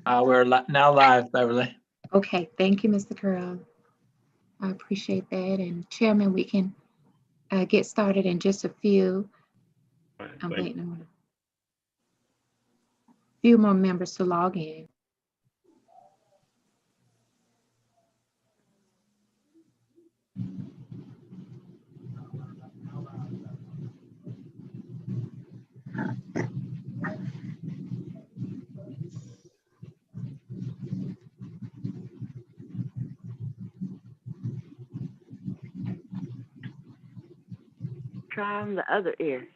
We're now live, Beverly. Okay, thank you, Mr. Curl. I appreciate that. And Chairman, we can get started in just a few. All right, I'm thank you. waiting on a few more members to log in. Try on the other ear.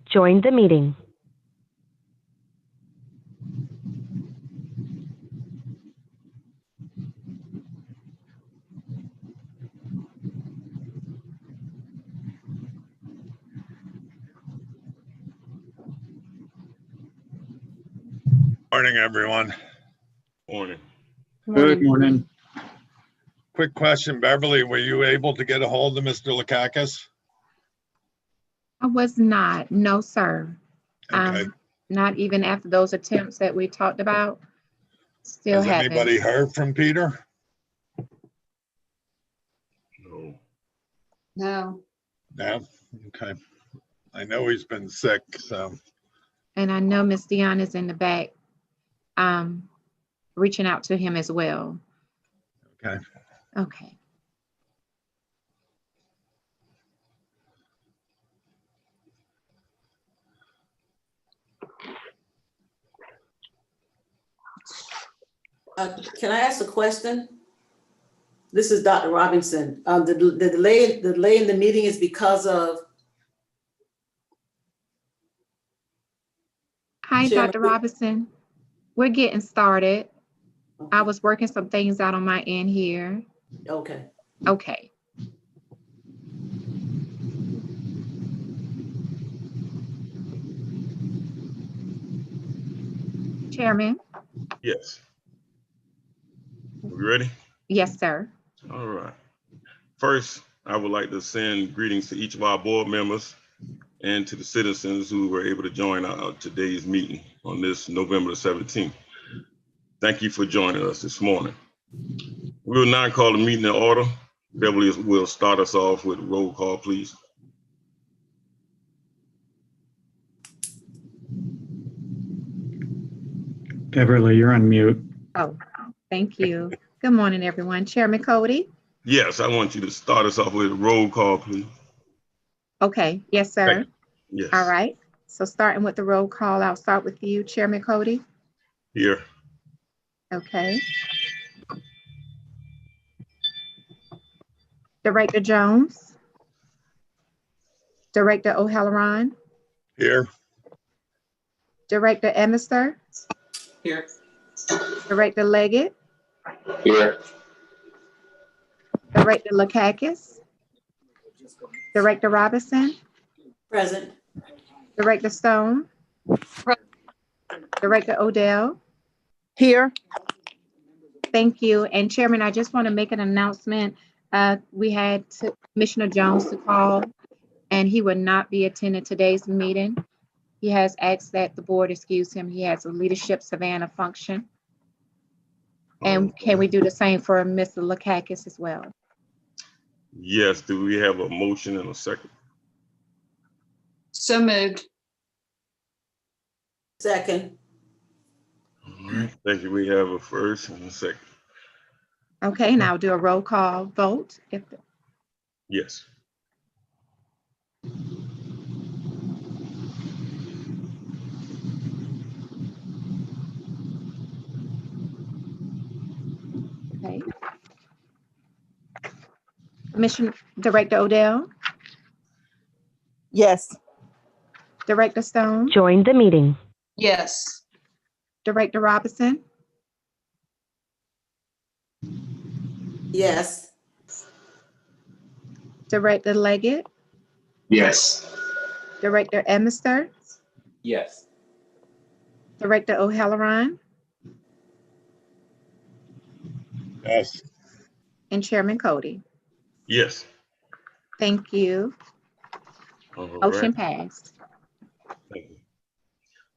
Join the meeting. Morning, everyone. Morning. Good morning. Quick question, Beverly, were you able to get a hold of Mr. Lakakis? I was not, no, sir. Okay. Not even after those attempts that we talked about. Still Has haven't. anybody heard from Peter? No. No. No? Okay. I know he's been sick, so. And I know Miss Dion is in the back, reaching out to him as well. Okay. Okay. Can I ask a question? This is Dr. Robinson. The delay in the meeting is because of. Hi, Chairman. Dr. Robinson. We're getting started. Okay. I was working some things out on my end here. Okay. Okay. Chairman? Yes. We ready? Yes, sir. All right. First, I would like to send greetings to each of our board members and to the citizens who were able to join today's meeting on this November the 17th. Thank you for joining us this morning. We will now call the meeting in order. Beverly will start us off with a roll call, please. Beverly, you're on mute. Oh, thank you. Good morning, everyone. Chairman Cody? Yes, I want you to start us off with a roll call, please. Okay. Yes, sir. Yes. All right. So starting with the roll call, I'll start with you, Chairman Cody. Here. Okay. Director Jones. Director O'Halloran. Here. Director Emister. Here. Director Leggett. Here. Director Lakakis. Director Robinson. Present. Director Stone. Director Odell. Here. Thank you. And Chairman, I just want to make an announcement. We had Commissioner Jones to call, and he will not be attending today's meeting. He has asked that the board excuse him. He has a leadership Savannah function. And can we do the same for Mr. Lakakis as well? Yes. Do we have a motion and a second? So moved. Second. All right. Thank you. We have a first and a second. Okay, now I'll do a roll call vote. Yes. Okay. Commissioner Director Odell, Yes. Director Stone, Join the meeting. Yes. Director Robinson, Yes. Director Leggett, Yes. Director Emister, Yes. Director O'Halloran, Yes. and Chairman Cody. Yes. Thank you. All right. Motion passed. Thank you.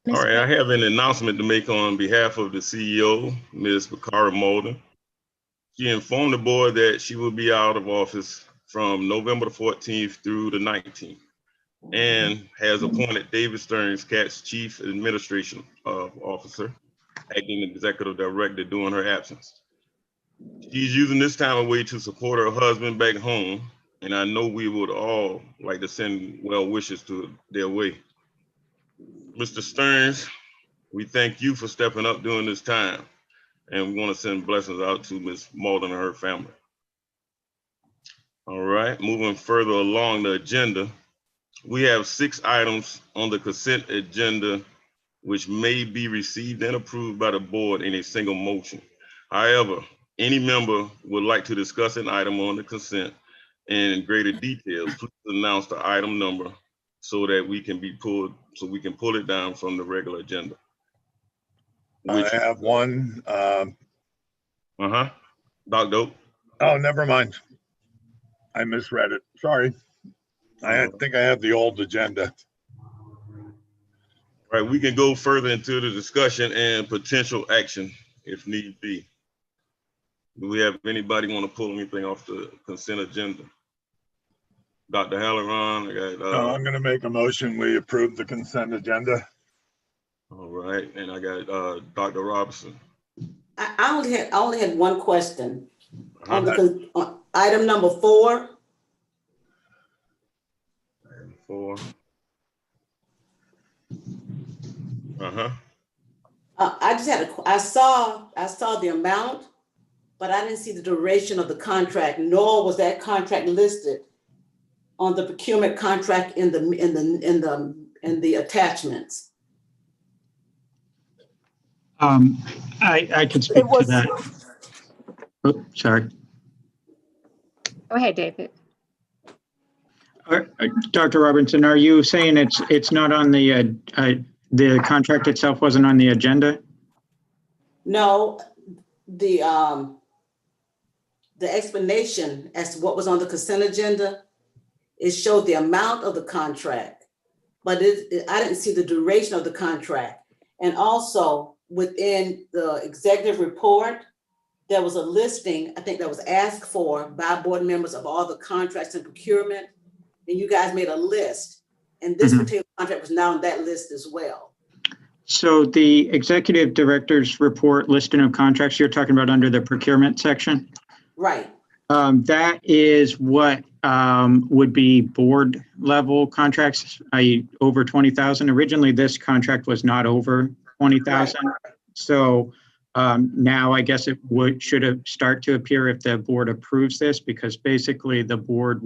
Ms. All right, I have an announcement to make on behalf of the CEO, Ms. Bakara Molden. She informed the board that she will be out of office from November the 14th through the 19th, and has appointed David Stearns, CAT's Chief Administration Officer, acting Executive Director during her absence. She's using this time away to support her husband back home, and I know we would all like to send well wishes to their way. Mr. Stearns, we thank you for stepping up during this time, and we want to send blessings out to Ms. Malden and her family. All right, moving further along the agenda, we have 6 items on the consent agenda which may be received and approved by the board in a single motion. However, any member would like to discuss an item on the consent in greater detail, please announce the item number so that we can pull it down from the regular agenda. I have one. Dr. Dope. Oh, never mind. I misread it. Sorry. I think I have the old agenda. All right, we can go further into the discussion and potential action if need be. Do we have anybody want to pull anything off the consent agenda? Dr. Halloran, I got. I'm going to make a motion. We approve the consent agenda. All right, and I got Dr. Robinson. I only had one question. On item number 4. Item 4. I just had I saw the amount, but I didn't see the duration of the contract, nor was that contract listed on the procurement contract in the attachments. I could speak to that. Oh, sorry. Go ahead, David. Dr. Robinson, are you saying it's not on the contract itself wasn't on the agenda? No, the explanation as to what was on the consent agenda, it showed the amount of the contract, but I didn't see the duration of the contract. And also within the executive report, there was a listing, I think that was asked for by board members of all the contracts and procurement. And you guys made a list, and this particular contract was now on that list as well. So the executive director's report listing of contracts you're talking about under the procurement section? Right. That is what would be board level contracts, i.e. over 20,000. Originally, this contract was not over 20,000. Right. So now I guess it should have start to appear if the board approves this, because basically the board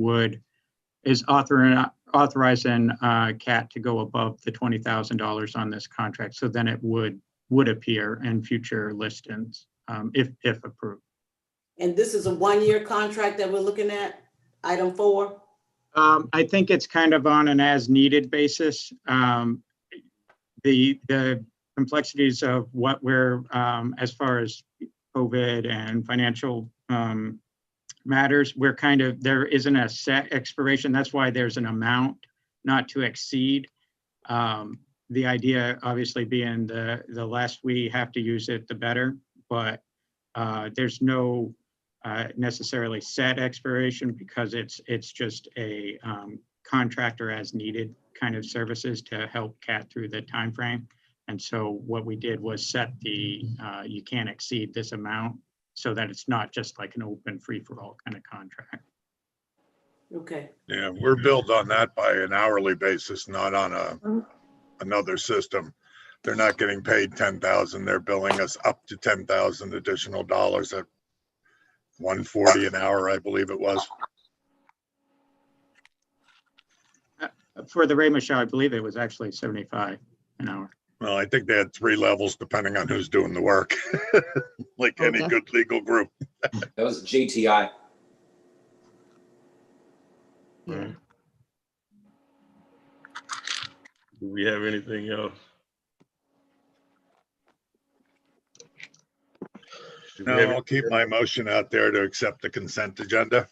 is authorizing CAT to go above the $20,000 on this contract. So then it would appear in future listings if approved. And this is a 1-year contract that we're looking at, item 4? I think it's kind of on an as needed basis. The complexities of what we're, as far as COVID and financial matters, we're there isn't a set expiration. That's why there's an amount not to exceed. The idea obviously being the less we have to use it, the better, but there's no necessarily set expiration, because it's just a contractor as needed kind of services to help CAT through the time frame. And so what we did was set the you can't exceed this amount, so that it's not just like an open free-for-all kind of contract. Okay. Yeah, we're billed on that by an hourly basis, not on another system. They're not getting paid 10,000. They're billing us up to 10,000 additional dollars at $140 an hour, I believe it was. For the Ray Michelle, I believe it was actually 75 an hour. Well, I think they had 3 levels depending on who's doing the work, like any good legal group. That was GTI. Yeah. Do we have anything else? No, I'll keep my motion out there to accept the consent agenda.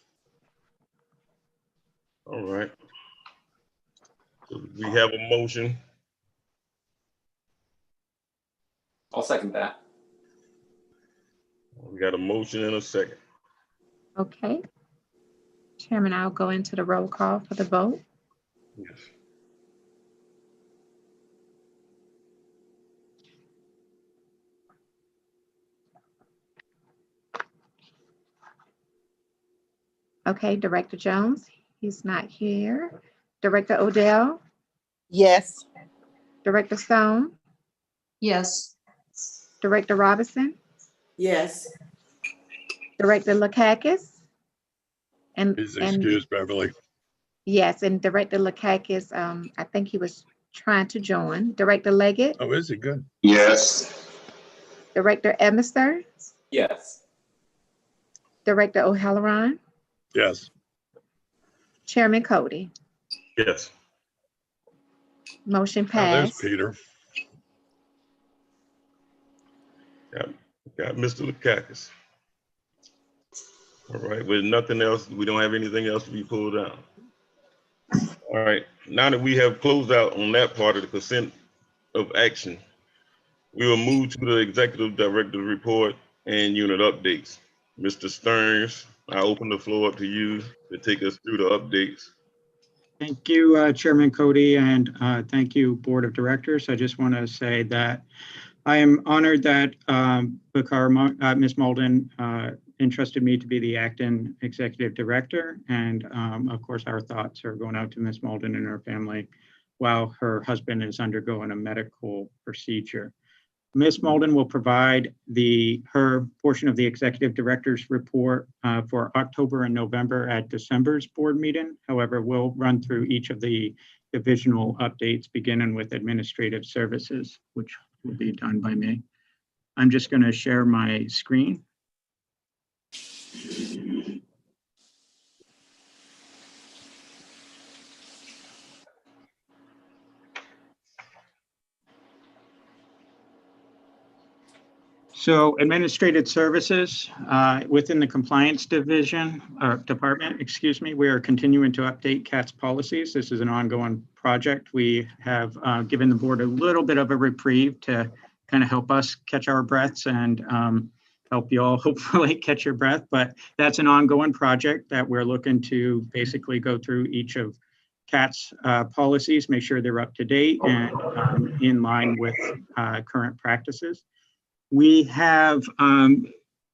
All right. So we have a motion. I'll second that. We got a motion and a second. Okay. Chairman, I'll go into the roll call for the vote. Yes. Okay, Director Jones, he's not here. Director Odell, Yes. Director Stone, Yes. Director Robinson, Yes. Director Lakakis, Please and excuse Beverly. yes, and Director Lakakis, I think he was trying to join. Director Leggett, Oh, is he good? Yes. Director Emerson, Yes. Director O'Halloran, Yes. Chairman Cody. Yes. Motion Oh, there's passed. Peter. Got Mr. Lakakis. All right, with nothing else, we don't have anything else to be pulled out. All right, now that we have closed out on that part of the consent of action, we will move to the executive director's report and unit updates. Mr. Stearns, I open the floor up to you to take us through the updates. Thank you, Chairman Cody, and thank you, Board of Directors. I just want to say that I am honored that Ms. Malden entrusted me to be the acting executive director. And of course, our thoughts are going out to Ms. Malden and her family while her husband is undergoing a medical procedure. Ms. Malden will provide her portion of the executive director's report for October and November at December's board meeting. However, we'll run through each of the divisional updates, beginning with administrative services, which will be done by me. I'm just going to share my screen. So administrative services within the compliance division or department, excuse me, we are continuing to update CAT's policies. This is an ongoing project. We have given the board a little bit of a reprieve to kind of help us catch our breaths and help you all hopefully catch your breath. But that's an ongoing project that we're looking to basically go through each of CAT's policies, make sure they're up to date and in line with current practices. We have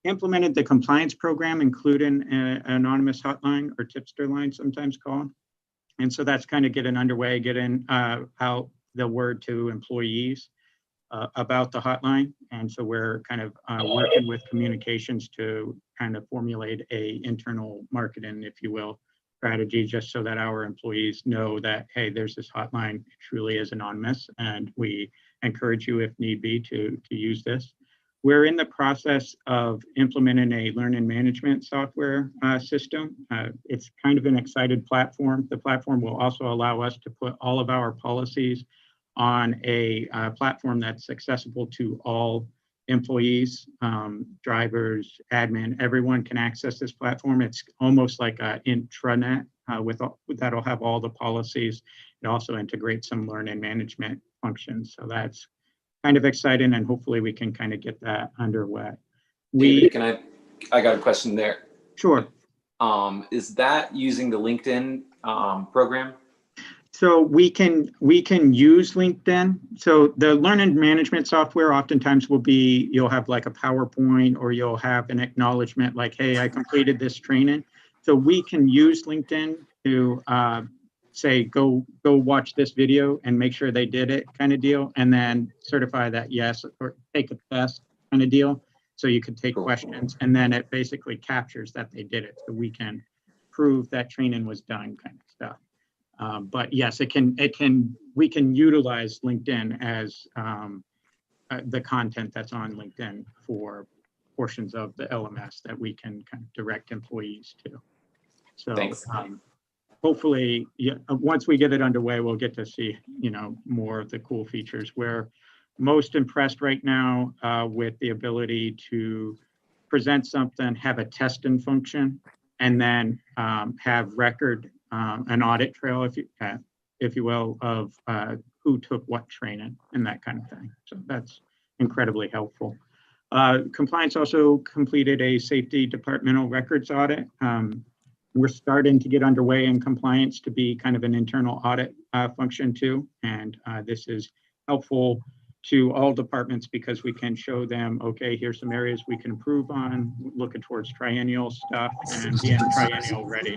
implemented the compliance program, including an anonymous hotline or tipster line, sometimes called. And so that's kind of getting underway, getting out the word to employees about the hotline. And so we're kind of working with communications to kind of formulate a internal marketing, if you will, strategy, just so that our employees know that, hey, there's this hotline, it truly is anonymous, and we encourage you if need be to use this. We're in the process of implementing a learning management software system. It's kind of an excited platform. The platform will also allow us to put all of our policies on a platform that's accessible to all employees, drivers, admin, everyone can access this platform. It's almost like an intranet that'll have all the policies. It also integrates some learning management functions. So that's kind of exciting, and hopefully we can kind of get that underway. David, I got a question there. Sure. Is that using the LinkedIn program? So we can use LinkedIn. So the learning management software oftentimes will be, you'll have like a PowerPoint or you'll have an acknowledgement like, hey, I completed this training. So we can use LinkedIn to say, go watch this video and make sure they did it kind of deal, and then certify that yes, or take a test kind of deal. So you can take questions, and then it basically captures that they did it. So we can prove that training was done kind of stuff. But yes, we can utilize LinkedIn as the content that's on LinkedIn for portions of the LMS that we can kind of direct employees to. So hopefully, once we get it underway, we'll get to see, more of the cool features. We're most impressed right now with the ability to present something, have a testing function, and then have record an audit trail if you will, of who took what training and that kind of thing. So that's incredibly helpful. Compliance also completed a safety departmental records audit. We're starting to get underway in compliance to be kind of an internal audit function too. And this is helpful to all departments because we can show them, okay, here's some areas we can improve on, looking towards triennial stuff and being triennial ready.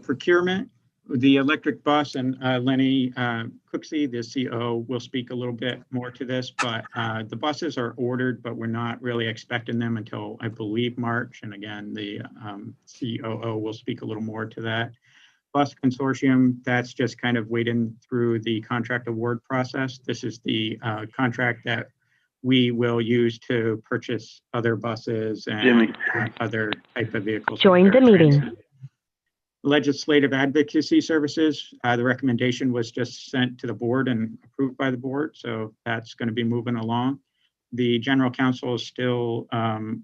Procurement, the electric bus, and Lenny Cooksey, the COO, will speak a little bit more to this, but the buses are ordered, but we're not really expecting them until, I believe, March. And again, the COO will speak a little more to that. Bus consortium, that's just kind of waiting through the contract award process. This is the contract that we will use to purchase other buses and other type of vehicles. Join the meeting. Legislative advocacy services, the recommendation was just sent to the board and approved by the board. So that's going to be moving along. The general counsel is still on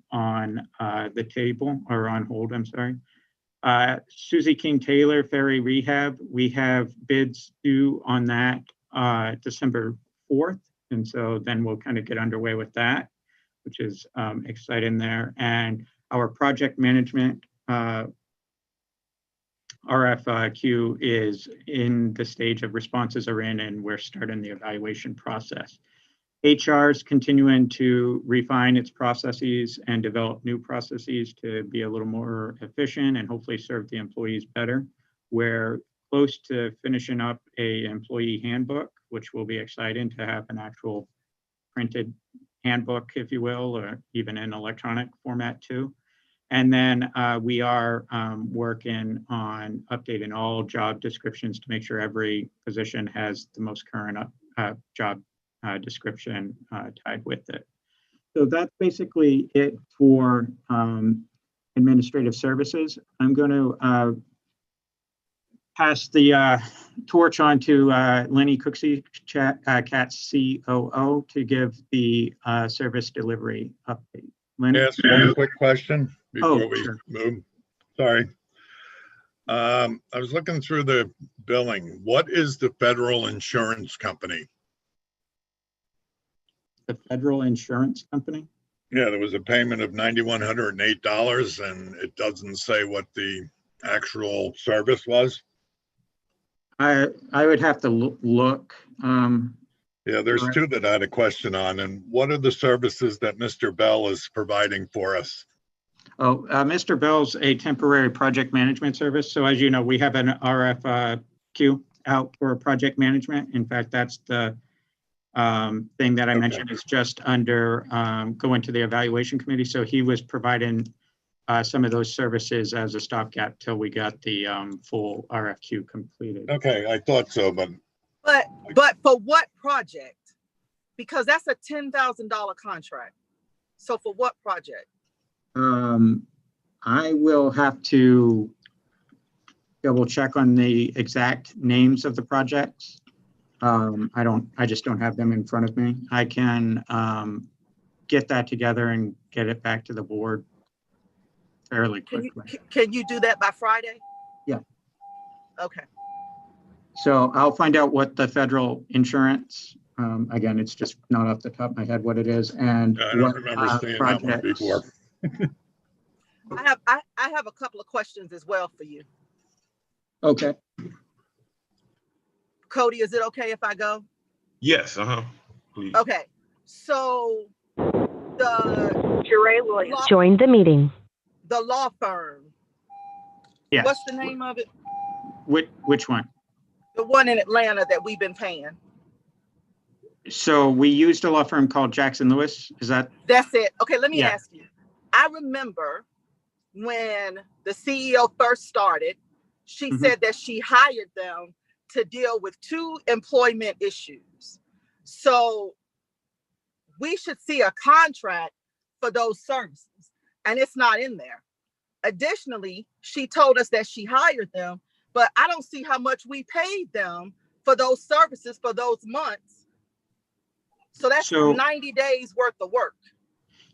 the table, or on hold, I'm sorry. Susie King Taylor, Ferry Rehab, we have bids due on that December 4th. And so then we'll kind of get underway with that, which is exciting there. And our project management RFQ is in the stage of responses are in, and we're starting the evaluation process. HR is continuing to refine its processes and develop new processes to be a little more efficient and hopefully serve the employees better. We're close to finishing up a employee handbook, which will be exciting to have an actual printed handbook, if you will, or even in electronic format too. And then we are working on updating all job descriptions to make sure every position has the most current job description tied with it. So that's basically it for administrative services. I'm going to pass the torch on to Lenny Cooksey, CAT's COO, to give the service delivery update. Lenny? Yes, one quick question before we sure. move. Sorry. I was looking through the billing. What is the federal insurance company? The federal insurance company? Yeah, there was a payment of $9,108 and it doesn't say what the actual service was. I would have to look. Yeah, there's Correct. two that I had a question on. And what are the services that Mr. Bell is providing for us? Mr. Bell's a temporary project management service. So as you know, we have an RFQ out for project management. In fact, that's the thing that I mentioned is just under going to the evaluation committee. So he was providing some of those services as a stopgap till we got the full RFQ completed. Okay, I thought so, but for what project? Because that's a $10,000 contract. So for what project? I will have to double check on the exact names of the projects. I just don't have them in front of me. I can get that together and get it back to the board fairly quickly. Can you do that by Friday? Yeah. Okay. So I'll find out what the federal insurance, again, it's just not off the top of my head what it is, and I don't remember seeing that one before. I have a couple of questions as well for you. Okay. Cody, is it okay if I go? Yes, please. Okay. So the Join the meeting. The law firm. Yeah. What's the name of it? Which one? The one in Atlanta that we've been paying. So we used a law firm called Jackson Lewis. Is that? That's it. Okay, let me ask you. I remember when the CEO first started, she said that she hired them to deal with 2 employment issues. So we should see a contract for those services, and it's not in there. Additionally, she told us that she hired them, but I don't see how much we paid them for those services for those months. So that's 90 days worth of work.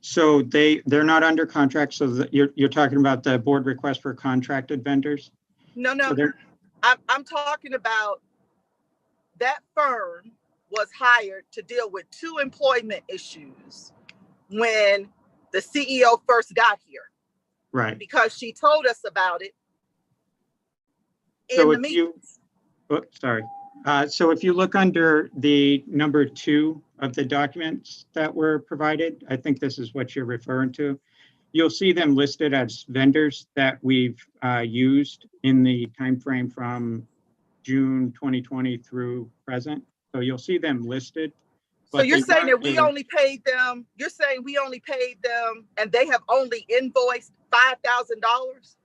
So they're not under contract. So you're talking about the board request for contracted vendors. No, So they're- I'm talking about that firm was hired to deal with 2 employment issues when the CEO first got here, right. because she told us about it So in the if you, meetings. sorry. So if you look under the number 2 of the documents that were provided, I think this is what you're referring to. You'll see them listed as vendors that we've used in the timeframe from June 2020 through present. So you'll see them listed. So but you're they saying that weren't we given- only paid them, you're saying we only paid them and they have only invoiced $5,000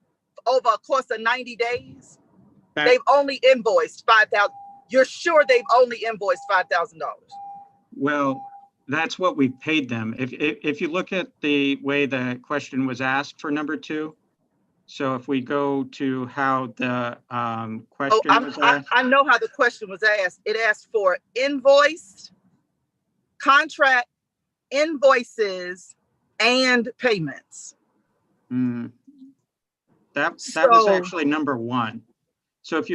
over a course of 90 days? that- They've only invoiced 5,000. You're sure they've only invoiced $5,000? Well, that's what we paid them. If you look at the way the question was asked for number 2, so if we go to how the Oh, question was asked. I know how the question was asked. It asked for invoiced, contract, invoices, and payments. That was So- actually number 1. So if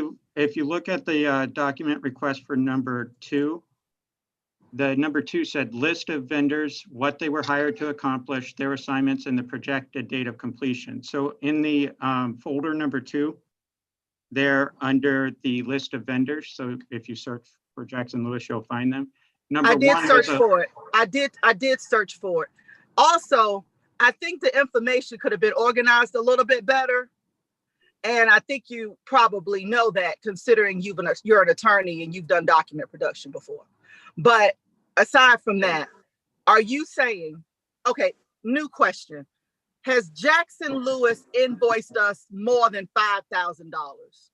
you look at the document request for number 2, the number 2 said list of vendors, what they were hired to accomplish, their assignments, and the projected date of completion. So in the folder number 2, they're under the list of vendors. So if you search for Jackson Lewis, you'll find them. Number I did 1 search was for it. I did search for it. Also, I think the information could have been organized a little bit better. And I think you probably know that, considering you're an attorney and you've done document production before. But aside from that, are you saying, okay, new question. Has Jackson Lewis invoiced us more than $5,000?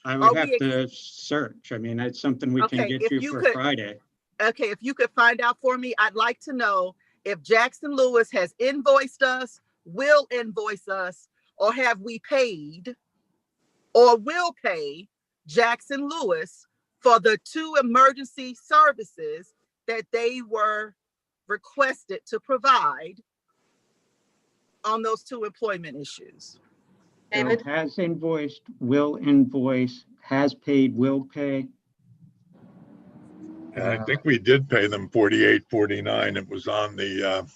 I Are would have we- to search. I mean, it's something we can Okay, get if you you for could- Friday. Okay, if you could find out for me, I'd like to know if Jackson Lewis has invoiced us, will invoice us, or have we paid or will pay Jackson Lewis for the 2 emergency services that they were requested to provide on those 2 employment issues. So has invoiced, will invoice, has paid, will pay. And I think we did pay them 48.49. It was on the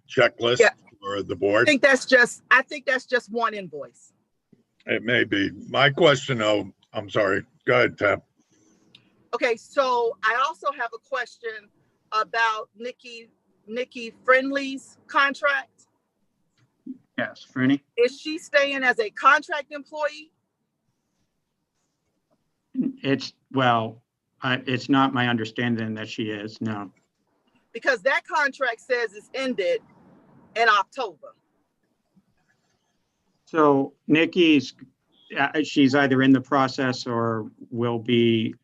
checklist Yeah. for the I board. think that's just 1 invoice. It may be. My question, though, I'm sorry. Go ahead, Tab. Okay, so I also have a question about Nikki Friendly's contract. Yes, Franny? Is she staying as a contract employee? It's not my understanding that she is, no. Because that contract says it's ended in October. So Nikki's, she's either in the process or will be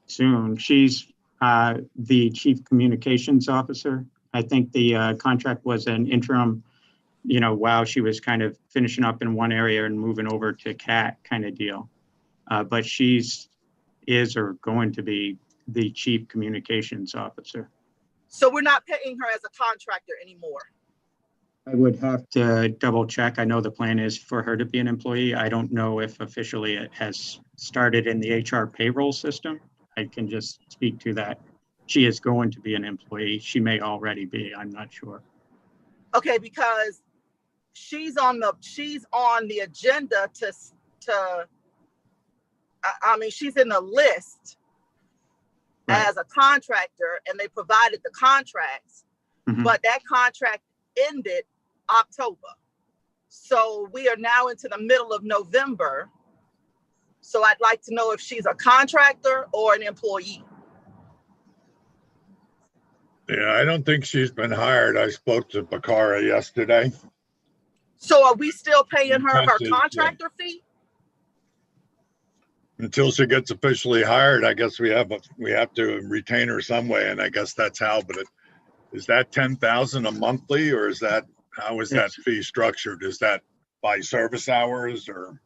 soon. She's the Chief Communications Officer. I think the contract was an interim, while she was kind of finishing up in one area and moving over to CAT kind of deal. But is or going to be the Chief Communications Officer. So we're not paying her as a contractor anymore. I would have to double check. I know the plan is for her to be an employee. I don't know if officially it has started in the HR payroll system. I can just speak to that. She is going to be an employee. She may already be, I'm not sure. Okay, because she's on the agenda she's in the list Right. as a contractor, and they provided the contracts, Mhm. but that contract ended October. So we are now into the middle of November. So I'd like to know if she's a contractor or an employee. Yeah, I don't think she's been hired. I spoke to Bakara yesterday. So are we still paying her Message, yeah. contractor fee? Until she gets officially hired, I guess we have to retain her some way, and I guess that's how. But is that 10,000 a monthly, or how is that fee structured? Is that by service hours or?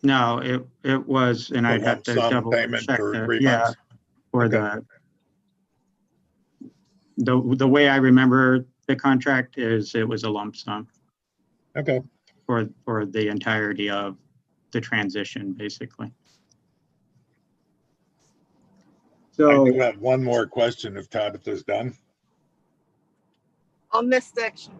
No, it was, and I'd have to lump sum double payment check for that. 3 Yeah, months? or Okay. the way I remember the contract is it was a lump sum Okay. for the entirety of the transition, basically. I So, do have one more question if Tabitha's done. On this section.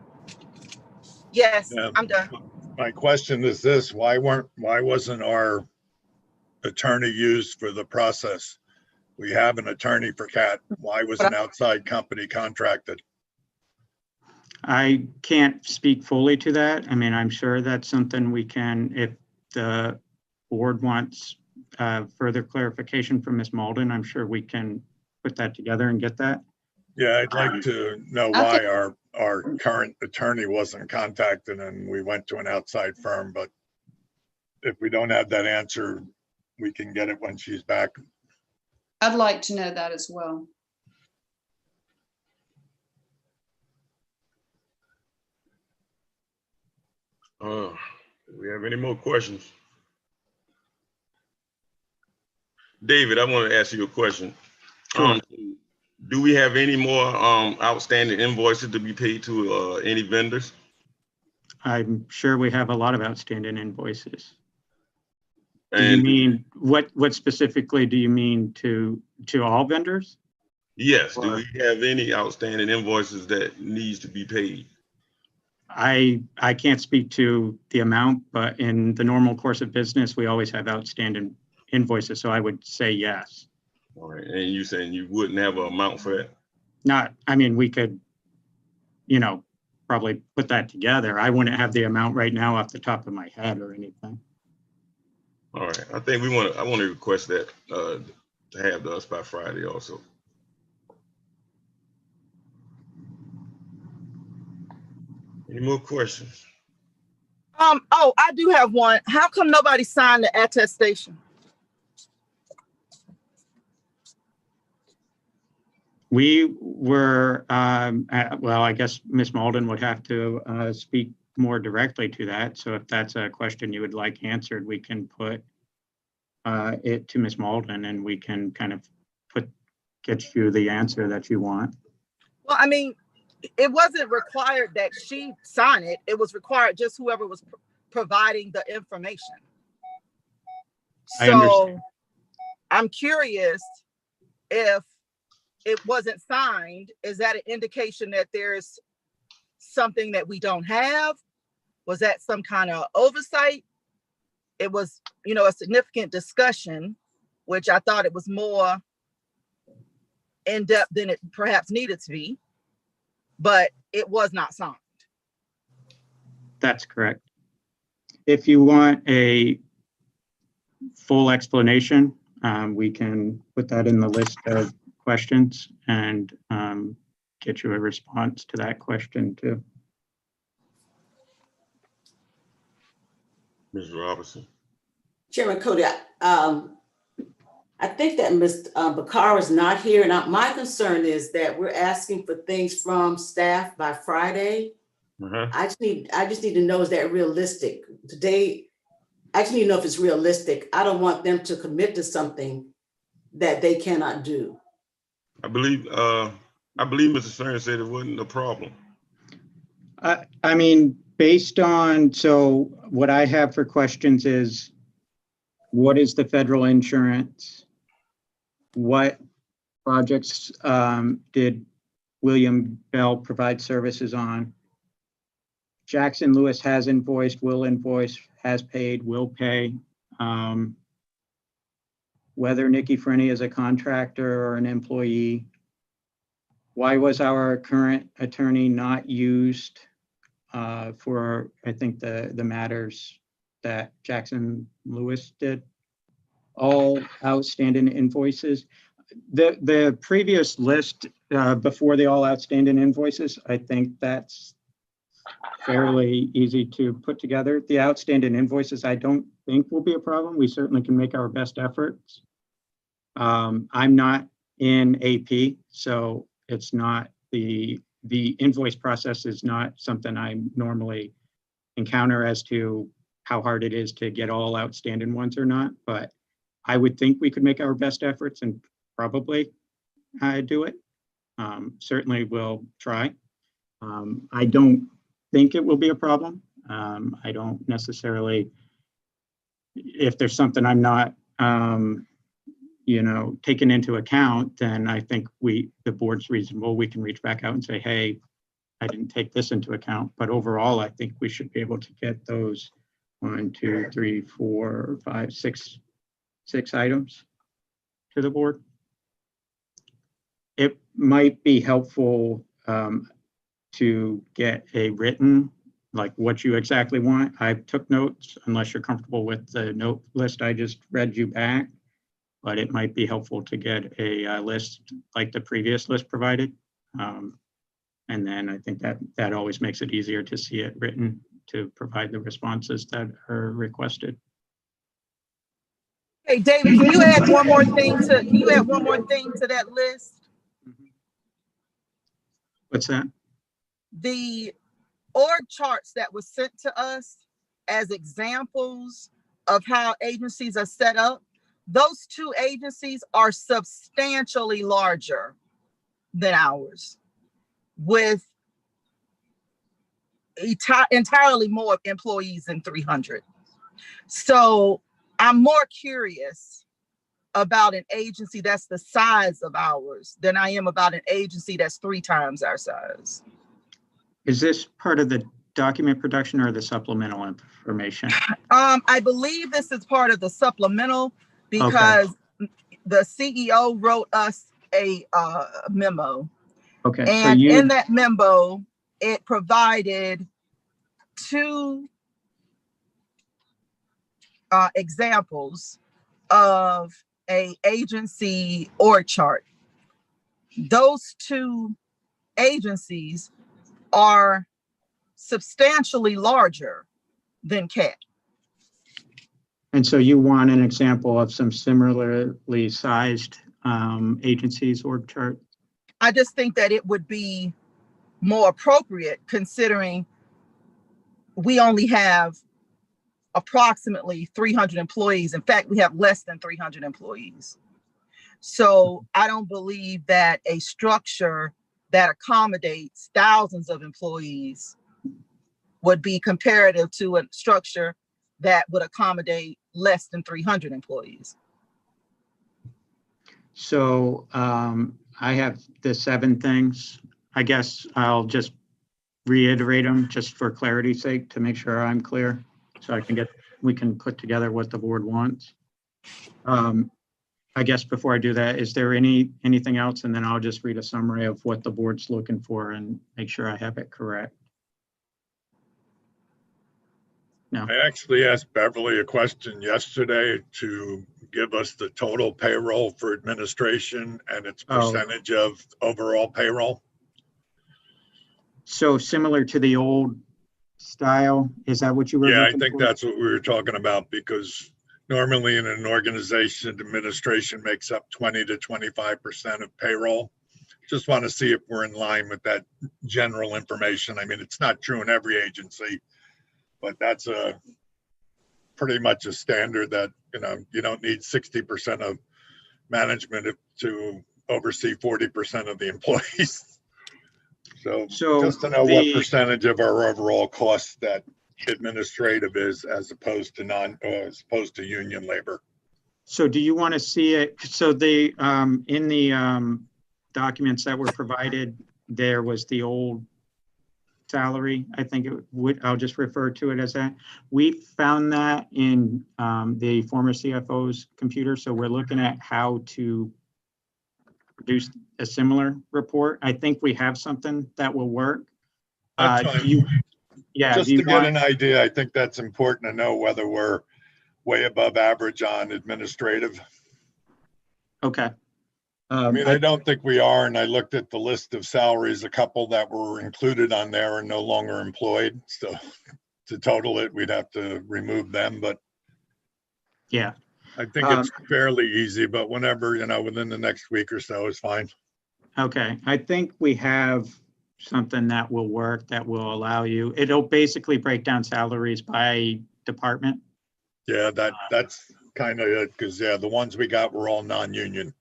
Yes, Yeah. I'm done. My question is this, why wasn't our attorney used for the process? We have an attorney for CAT. Why was an outside company contracted? I can't speak fully to that. I mean, I'm sure that's something we can, if the board wants further clarification from Ms. Malden, I'm sure we can put that together and get that. Yeah, I'd like to know why our current attorney wasn't contacted and we went to an outside firm, but if we don't have that answer, we can get it when she's back. I'd like to know that as well. Do we have any more questions? David, I want to ask you a question. Sure. Do we have any more outstanding invoices to be paid to any vendors? I'm sure we have a lot of outstanding invoices. Do And you mean, what specifically do you mean to all vendors? yes, do we have any outstanding invoices that needs to be paid? I can't speak to the amount, but in the normal course of business, we always have outstanding invoices, so I would say yes. All right, and you saying you wouldn't have an amount for that? Not, I mean, we could, you know, probably put that together. I wouldn't have the amount right now off the top of my head or anything. All right, I think I want to request that to have to us by Friday also. Any more questions? Oh, I do have one. How come nobody signed the attestation? We were, well, I guess Ms. Malden would have to speak more directly to that. So if that's a question you would like answered, we can put it to Ms. Malden and we can kind of get you the answer that you want. Well, I mean, it wasn't required that she sign it. It was required just whoever was providing the information. I understand. So I'm curious, if it wasn't signed, is that an indication that there's something that we don't have? Was that some kind of oversight? It was, you know, a significant discussion, which I thought it was more in depth than it perhaps needed to be, but it was not signed. That's correct. If you want a full explanation, we can put that in the list of questions and get you a response to that question too. Ms. Robertson. Chairman Cody, I think that Ms. Bakar is not here, and my concern is that we're asking for things from staff by Friday. I just need to know, is that realistic? Today, I just need to know if it's realistic. I don't want them to commit to something that they cannot do. I believe Mr. Stern said it wasn't a problem. I mean, based on, so what I have for questions is, what is the federal insurance? What projects did William Bell provide services on? Jackson Lewis has invoiced, will invoice, has paid, will pay. Whether Nikki Frenney is a contractor or an employee. Why was our current attorney not used for, I think, the matters that Jackson Lewis did? All outstanding invoices. The previous list before the all outstanding invoices, I think that's fairly easy to put together. The outstanding invoices, I don't think will be a problem. We certainly can make our best efforts. I'm not in AP, so it's not the invoice process is not something I normally encounter as to how hard it is to get all outstanding ones or not, but I would think we could make our best efforts and probably do it. Certainly we'll try. I don't think it will be a problem. I don't necessarily if there's something I'm not, taking into account, then I think the board's reasonable. We can reach back out and say, hey, I didn't take this into account. But overall, I think we should be able to get those 1, 2, 3, 4, 5, 6 items to the board. It might be helpful to get a written, like what you exactly want. I took notes, unless you're comfortable with the note list I just read you back. But it might be helpful to get a list like the previous list provided. And then I think that always makes it easier to see it written to provide the responses that are requested. Hey, David, can you add one more thing to that list? What's that? The org charts that were sent to us as examples of how agencies are set up, those 2 agencies are substantially larger than ours, with entirely more employees than 300. So I'm more curious about an agency that's the size of ours than I am about an agency that's 3 times our size. Is this part of the document production or the supplemental information? I believe this is part of the supplemental, because the CEO wrote us a memo. Okay. And in that memo, it provided 2 examples of a agency org chart. Those 2 agencies are substantially larger than CAT. And so you want an example of some similarly sized agencies org chart? I just think that it would be more appropriate, considering we only have approximately 300 employees. In fact, we have less than 300 employees. So I don't believe that a structure that accommodates thousands of employees would be comparative to a structure that would accommodate less than 300 employees. So I have the 7 things. I guess I'll just reiterate them just for clarity's sake to make sure I'm clear, so we can put together what the board wants. I guess before I do that, is there anything else? And then I'll just read a summary of what the board's looking for and make sure I have it correct. No. I actually asked Beverly a question yesterday to give us the total payroll for administration and its percentage of overall payroll. So similar to the old style, is that what you were looking for? Yeah, I think that's what we were talking about, because normally in an organization, administration makes up 20 to 25% of payroll. Just want to see if we're in line with that general information. I mean, it's not true in every agency, but that's pretty much a standard that, you don't need 60% of management to oversee 40% of the employees. So just to know what percentage of our overall costs that administrative is as opposed to union labor. So do you want to see it? So in the documents that were provided, there was the old salary. I think I'll just refer to it as that. We found that in the former CFO's computer. So we're looking at how to produce a similar report. I think we have something that will work. Just to get an idea, I think that's important to know whether we're way above average on administrative. Okay. I mean, I don't think we are. And I looked at the list of salaries, a couple that were included on there are no longer employed. So to total it, we'd have to remove them. But yeah, I think it's fairly easy, but whenever, within the next week or so is fine. Okay. I think we have something that will work, that will allow you. It'll basically break down salaries by department. Yeah, that's kind of it, because the ones we got were all non-union.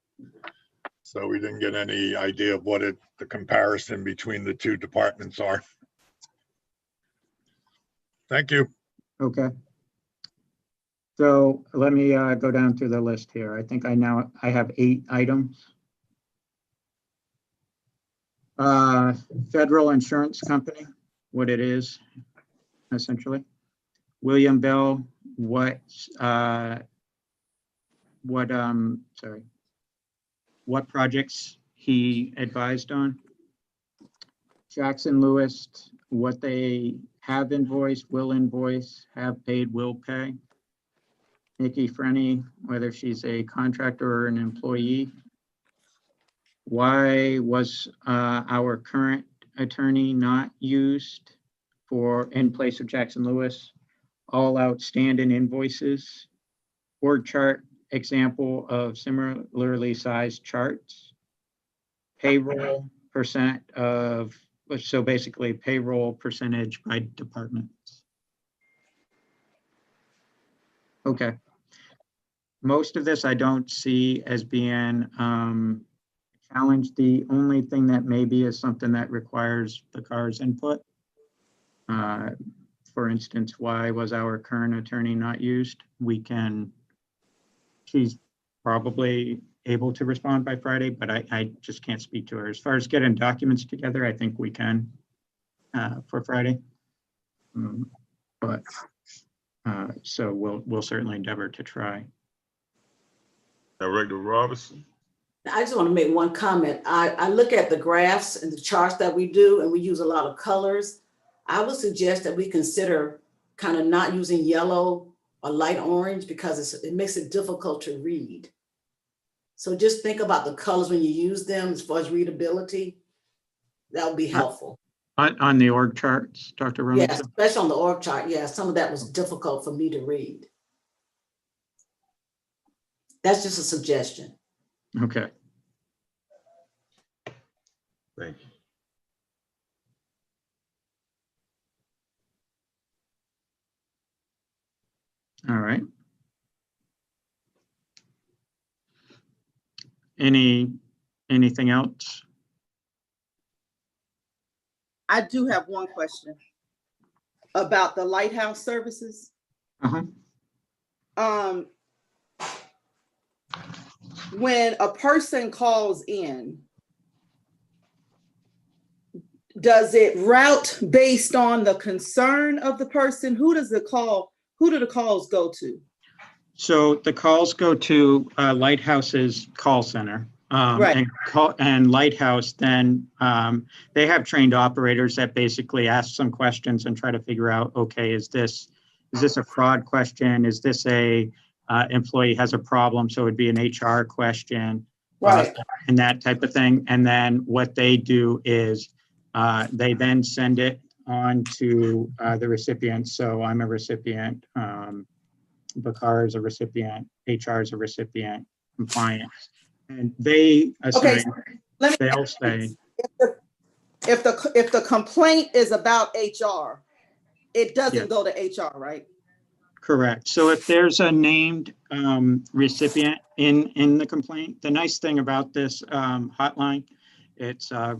So we didn't get any idea of what the comparison between the 2 departments are. Thank you. Okay. So let me go down through the list here. I think I have 8 items. Federal Insurance Company, what it is, essentially. William Bell, what projects he advised on. Jackson Lewis, what they have invoiced, will invoice, have paid, will pay. Nikki Frenny, whether she's a contractor or an employee. Why was our current attorney not used in place of Jackson Lewis? All outstanding invoices. Org chart example of similarly sized charts. Payroll percent of, so basically payroll percentage by departments. Okay. Most of this I don't see as being challenged. The only thing that maybe is something that requires the CAR's input. For instance, why was our current attorney not used? She's probably able to respond by Friday, but I just can't speak to her. As far as getting documents together, I think we can for Friday. So we'll certainly endeavor to try. Director Robinson. I just want to make one comment. I look at the graphs and the charts that we do, and we use a lot of colors. I would suggest that we consider kind of not using yellow or light orange because it makes it difficult to read. So just think about the colors when you use them as far as readability. That would be helpful. On the org charts, Dr. Robinson? Yes, especially on the org chart. Yeah, some of that was difficult for me to read. That's just a suggestion. Okay. Thank you. All right. Anything else? I do have one question about the lighthouse services. When a person calls in, does it route based on the concern of the person? Who do the calls go to? So the calls go to Lighthouse's call center. Right. And Lighthouse then, they have trained operators that basically ask some questions and try to figure out, okay, is this a fraud question? Is this a employee has a problem? So it'd be an HR question, right? And that type of thing. And then what they do is they then send it on to the recipient. So I'm a recipient, Bakar is a recipient, HR is a recipient, compliance. And they assign, they'll say, if the complaint is about HR, it doesn't go to HR, right? Correct. So if there's a named recipient in the complaint, the nice thing about this hotline, it's a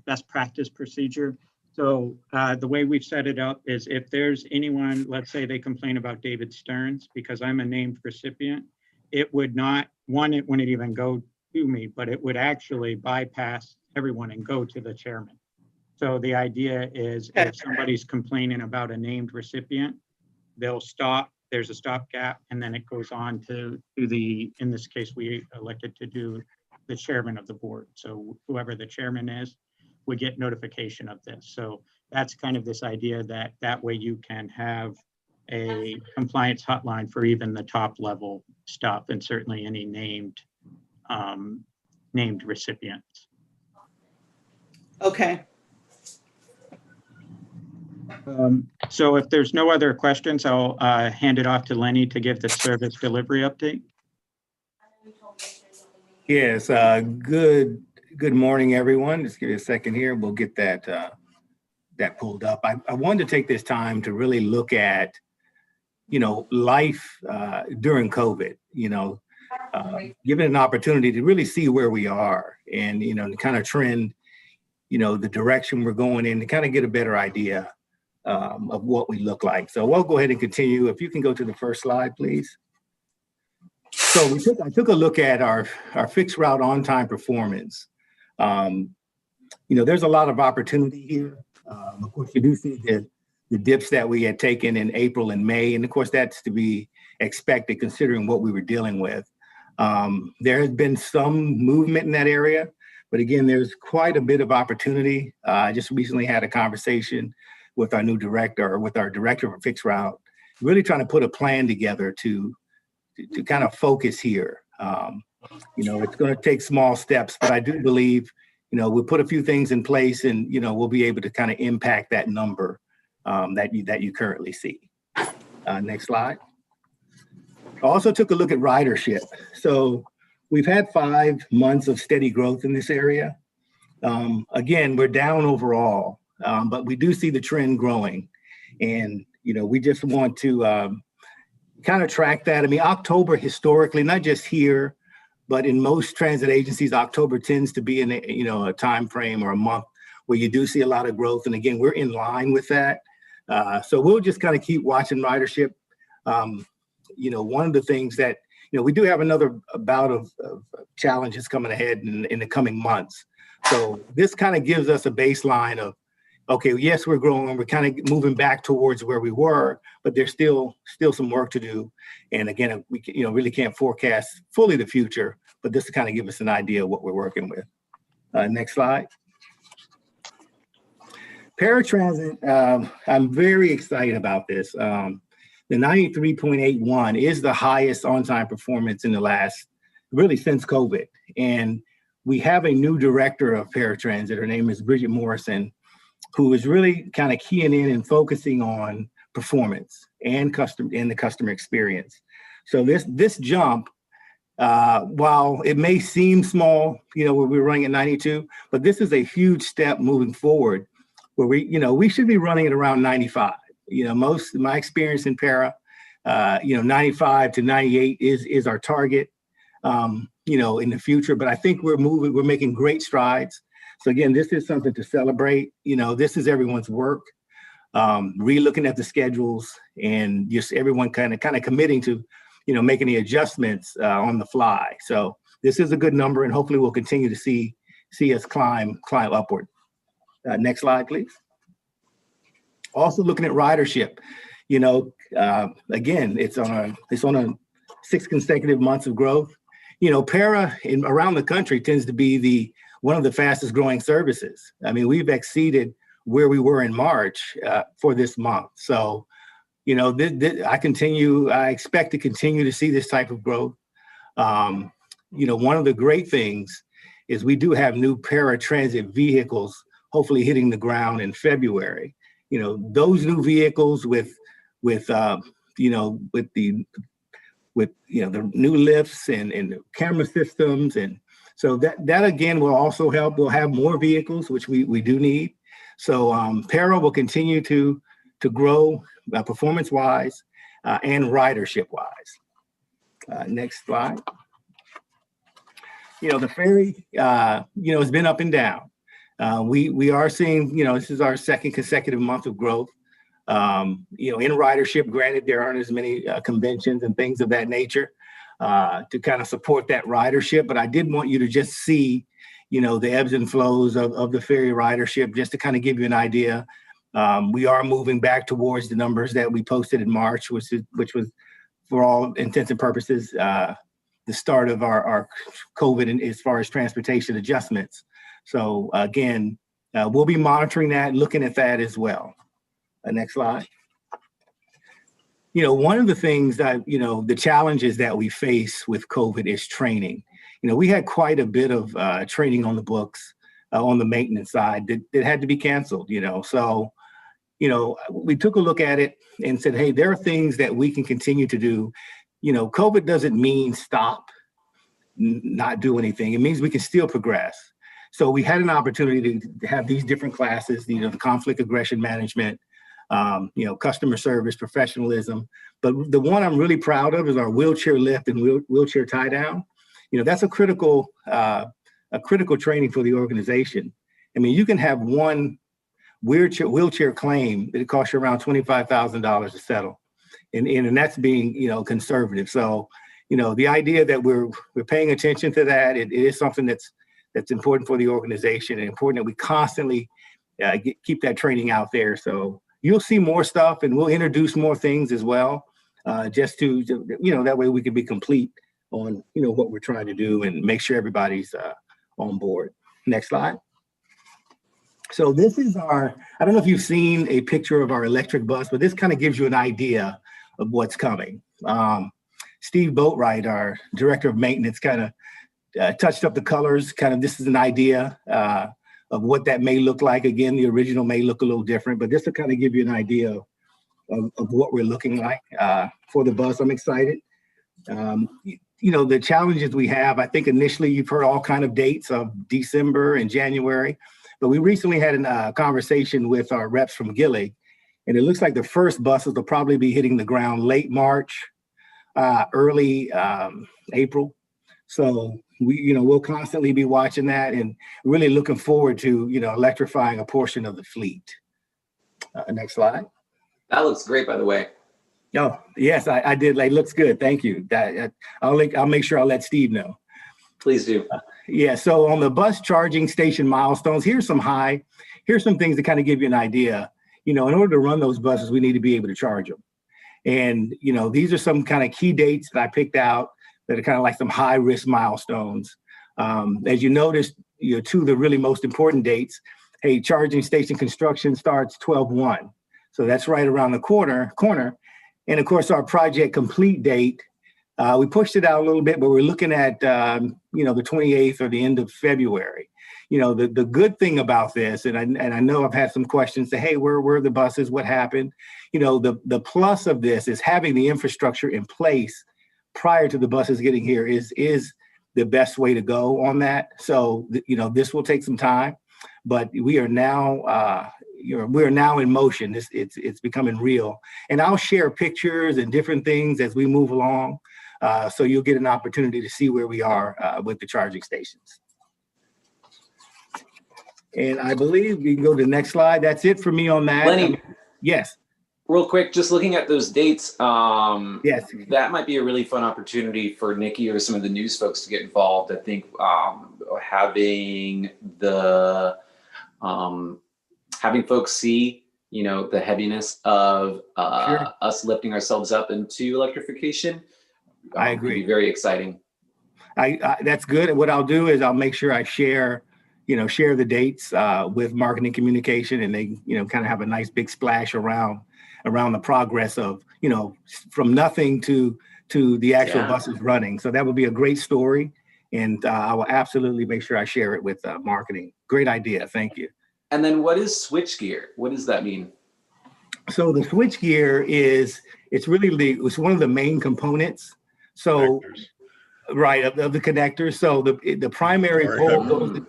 best practice procedure. So the way we've set it up is if there's anyone, let's say they complain about David Stearns, because I'm a named recipient, it would not, it wouldn't even go to me, but it would actually bypass everyone and go to the chairman. So the idea is if somebody's complaining about a named recipient, they'll stop, there's a stopgap, and then it goes on to the, in this case, we elected to do the chairman of the board. So whoever the chairman is would get notification of this. So that's kind of this idea that way you can have a compliance hotline for even the top level stuff, and certainly any named recipients. Okay. So if there's no other questions, I'll hand it off to Lenny to give the service delivery update. Yes, good morning, everyone. Just give me a second here. We'll get that pulled up. I wanted to take this time to really look at, life during COVID, give it an opportunity to really see where we are and, the kind of trend, the direction we're going in to kind of get a better idea of what we look like. So we'll go ahead and continue. If you can go to the first slide, please. So I took a look at our fixed route on-time performance. There's a lot of opportunity here. Of course, you do see the dips that we had taken in April and May, and of course, that's to be expected considering what we were dealing with. There has been some movement in that area, but again, there's quite a bit of opportunity. I just recently had a conversation with our new director, with our director of fixed route, really trying to put a plan together to kind of focus here. It's going to take small steps, but I do believe, we'll put a few things in place and, we'll be able to kind of impact that number that you currently see. Next slide. I also took a look at ridership. So we've had 5 months of steady growth in this area. Again, we're down overall, but we do see the trend growing. And, we just want to kind of track that. I mean, October historically, not just here, but in most transit agencies, October tends to be in a time frame or a month where you do see a lot of growth. And again, we're in line with that. So we'll just kind of keep watching ridership. One of the things that, we do have another bout of challenges coming ahead in the coming months. So this kind of gives us a baseline of, okay, yes, we're growing. We're kind of moving back towards where we were, but there's still some work to do. And again, we really can't forecast fully the future, but this to kind of give us an idea of what we're working with. Next slide. Paratransit, I'm very excited about this. The 93.81 is the highest on-time performance in the last, really since COVID. And we have a new director of paratransit. Her name is Bridget Morrison, who is really kind of keying in and focusing on performance and the customer experience. So this jump, while it may seem small, where we're running at 92, but this is a huge step moving forward where we should be running at around 95. Most of my experience in para, 95 to 98 is our target, in the future, but I think we're making great strides. So again, this is something to celebrate. This is everyone's work, re-looking at the schedules and just everyone kind of committing to, making the adjustments on the fly. So this is a good number and hopefully we'll continue to see us climb upward. Next slide, please. Also looking at ridership, again, it's on a 6 consecutive months of growth. Para around the country tends to be one of the fastest growing services. I mean, we've exceeded where we were in March for this month. So, I expect to continue to see this type of growth. One of the great things is we do have new paratransit vehicles, hopefully hitting the ground in February. Those new vehicles with the new lifts and the camera systems, and so that again will also help. We'll have more vehicles, which we do need. So para will continue to grow performance wise and ridership wise. Next slide. The ferry has been up and down. We are seeing, this is our 2nd consecutive month of growth. In ridership, granted, there aren't as many conventions and things of that nature to kind of support that ridership, but I did want you to just see, the ebbs and flows of the ferry ridership, just to kind of give you an idea. We are moving back towards the numbers that we posted in March, which was, for all intents and purposes, the start of our COVID and as far as transportation adjustments. So again, we'll be monitoring that, looking at that as well. Next slide. One of the things that, the challenges that we face with COVID is training. We had quite a bit of training on the books on the maintenance side that had to be canceled, So, we took a look at it and said, hey, there are things that we can continue to do. COVID doesn't mean stop, not do anything. It means we can still progress. So we had an opportunity to have these different classes, the conflict aggression management, customer service, professionalism. But the one I'm really proud of is our wheelchair lift and wheelchair tie down. That's a critical training for the organization. I mean, you can have one wheelchair claim that it costs you around $25,000 to settle. And that's being, conservative. So, the idea that we're paying attention to that, it is something that's important for the organization, and important that we constantly keep that training out there. So you'll see more stuff, and we'll introduce more things as well, just to that way we can be complete on what we're trying to do and make sure everybody's on board. Next slide. So this is I don't know if you've seen a picture of our electric bus, but this kind of gives you an idea of what's coming. Steve Boatwright, our director of maintenance, kind of touched up the colors. This is an idea of what that may look like. Again, the original may look a little different, but just to kind of give you an idea of what we're looking like for the bus. I'm excited. The challenges we have, I think initially you've heard all kind of dates of December and January, but we recently had a conversation with our reps from Gillig, and it looks like the first buses will probably be hitting the ground late March, early April. So we'll constantly be watching that and really looking forward to, electrifying a portion of the fleet. Next slide. That looks great, by the way. Oh, yes, I did. It looks good. Thank you. I'll make sure I'll let Steve know. Please do. Yeah. So on the bus charging station milestones, here's some things to kind of give you an idea. In order to run those buses, we need to be able to charge them. And, these are some kind of key dates that I picked out that are kind of like some high risk milestones. As you noticed, two of the really most important dates, hey, charging station construction starts 12/1. So that's right around the corner. And of course, our project complete date, we pushed it out a little bit, but we're looking at, the 28th or the end of February. The good thing about this, and I know I've had some questions say, hey, where were the buses? What happened? The plus of this is having the infrastructure in place prior to the buses getting here is the best way to go on that. So, this will take some time, but we are now, we're now in motion. It's becoming real. And I'll share pictures and different things as we move along. So you'll get an opportunity to see where we are with the charging stations. And I believe we can go to the next slide. That's it for me on that. Lenny. Yes. Real quick, just looking at those dates, yes, that might be a really fun opportunity for Nikki or some of the news folks to get involved. I think having folks see, the heaviness of Sure. us lifting ourselves up into electrification. I agree. Could be very exciting. That's good. And what I'll do is I'll make sure I share the dates with marketing communication, and they, kind of have a nice big splash around the progress of, from nothing to the actual buses running. So that would be a great story. And I will absolutely make sure I share it with marketing. Great idea. Thank you. And then what is switchgear? What does that mean? So the switchgear it's one of the main components. So, Connectors. Right, of the connectors. So the primary pole goes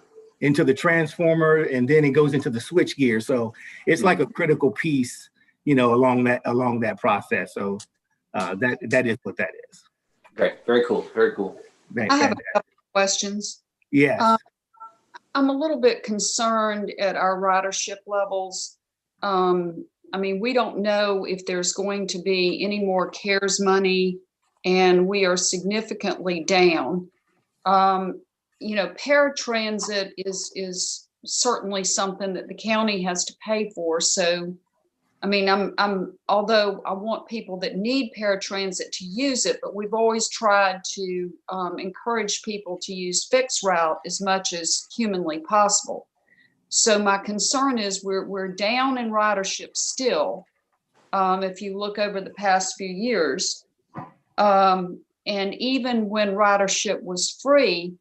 into the transformer, and then it goes into the switchgear. So it's like a critical piece, along that process. So that is what that is. Great. Very cool. Very cool. I have a couple of questions. Yes. I'm a little bit concerned at our ridership levels. We don't know if there's going to be any more CARES money, and we are significantly down. Paratransit is certainly something that the county has to pay for. So, although I want people that need paratransit to use it, but we've always tried to encourage people to use fixed route as much as humanly possible. So my concern is we're down in ridership still. If you look over the past few years, and even when ridership was free,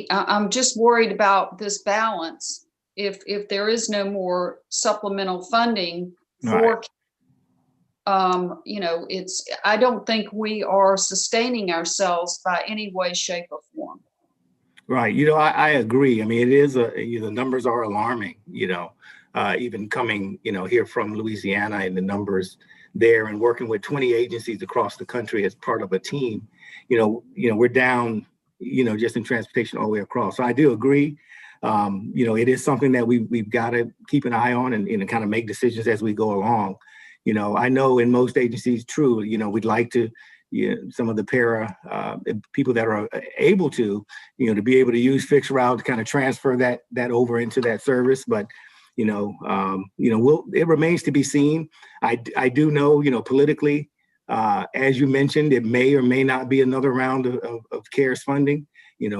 I'm just worried about this balance. If there is no more supplemental funding for, I don't think we are sustaining ourselves by any way, shape, or form. Right. I agree. It is the numbers are alarming, even coming, here from Louisiana, and the numbers there, and working with 20 agencies across the country as part of a team, we're down, just in transportation all the way across. So I do agree. It is something that we've got to keep an eye on and kind of make decisions as we go along. I know in most agencies, true, we'd like to some of the people that are able to, to be able to use fixed route to kind of transfer that over into that service. But, it remains to be seen. I do know, politically, as you mentioned, it may or may not be another round of CARES funding.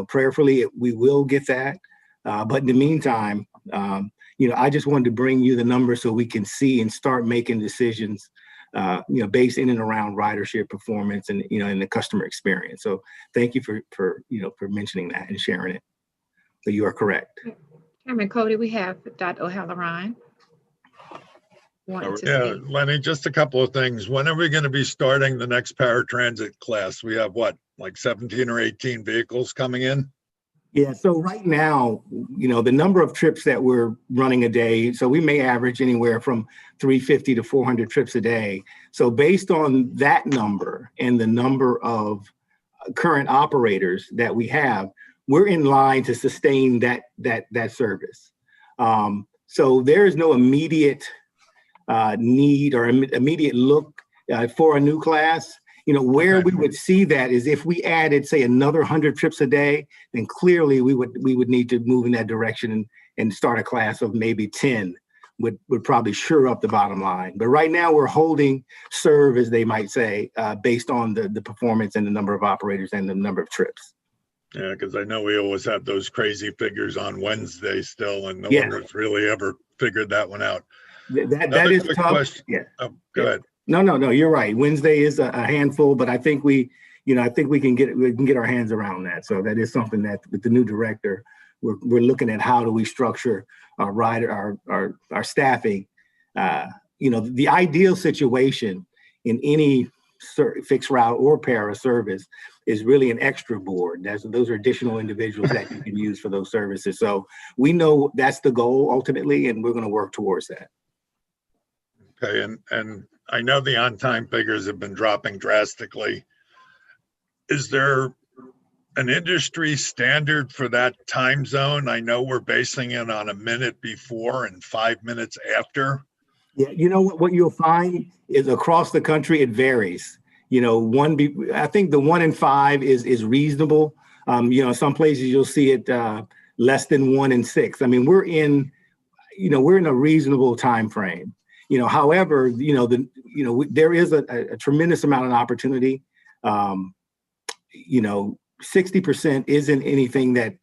Prayerfully, we will get that. But in the meantime, I just wanted to bring you the numbers so we can see and start making decisions, based in and around ridership performance and, and the customer experience. So thank you for mentioning that and sharing it. So you are correct. Chairman Cody, we have Dr. O'Halloran. Yeah, Lenny, just a couple of things. When are we going to be starting the next paratransit class? We have what, like 17 or 18 vehicles coming in? Yeah, so right now, the number of trips that we're running a day, so we may average anywhere from 350 to 400 trips a day. So based on that number and the number of current operators that we have, we're in line to sustain that service. So there is no immediate need or immediate look for a new class. Where we would see that is if we added, say, another 100 trips a day, then clearly we would need to move in that direction and start a class of maybe 10 would probably sure up the bottom line. But right now we're holding serve, as they might say, based on the performance and the number of operators and the number of trips. Yeah, because I know we always have those crazy figures on Wednesday still, and no one has really ever figured that one out. That is tough. Question. Yeah. Oh, go ahead. No, you're right. Wednesday is a handful, but I think we can get our hands around that. So that is something that with the new director, we're looking at how do we structure our staffing. The ideal situation in any fixed route or para service is really an extra board. Those are additional individuals that you can use for those services. So we know that's the goal ultimately, and we're going to work towards that. Okay, and I know the on-time figures have been dropping drastically. Is there an industry standard for that time zone? I know we're basing it on a minute before and 5 minutes after. Yeah, what you'll find is across the country, it varies. I think the 1 in 5 is reasonable. Some places you'll see it less than 1 in 6. I mean, we're in a reasonable time frame. However, there is a tremendous amount of opportunity. 60% isn't anything that,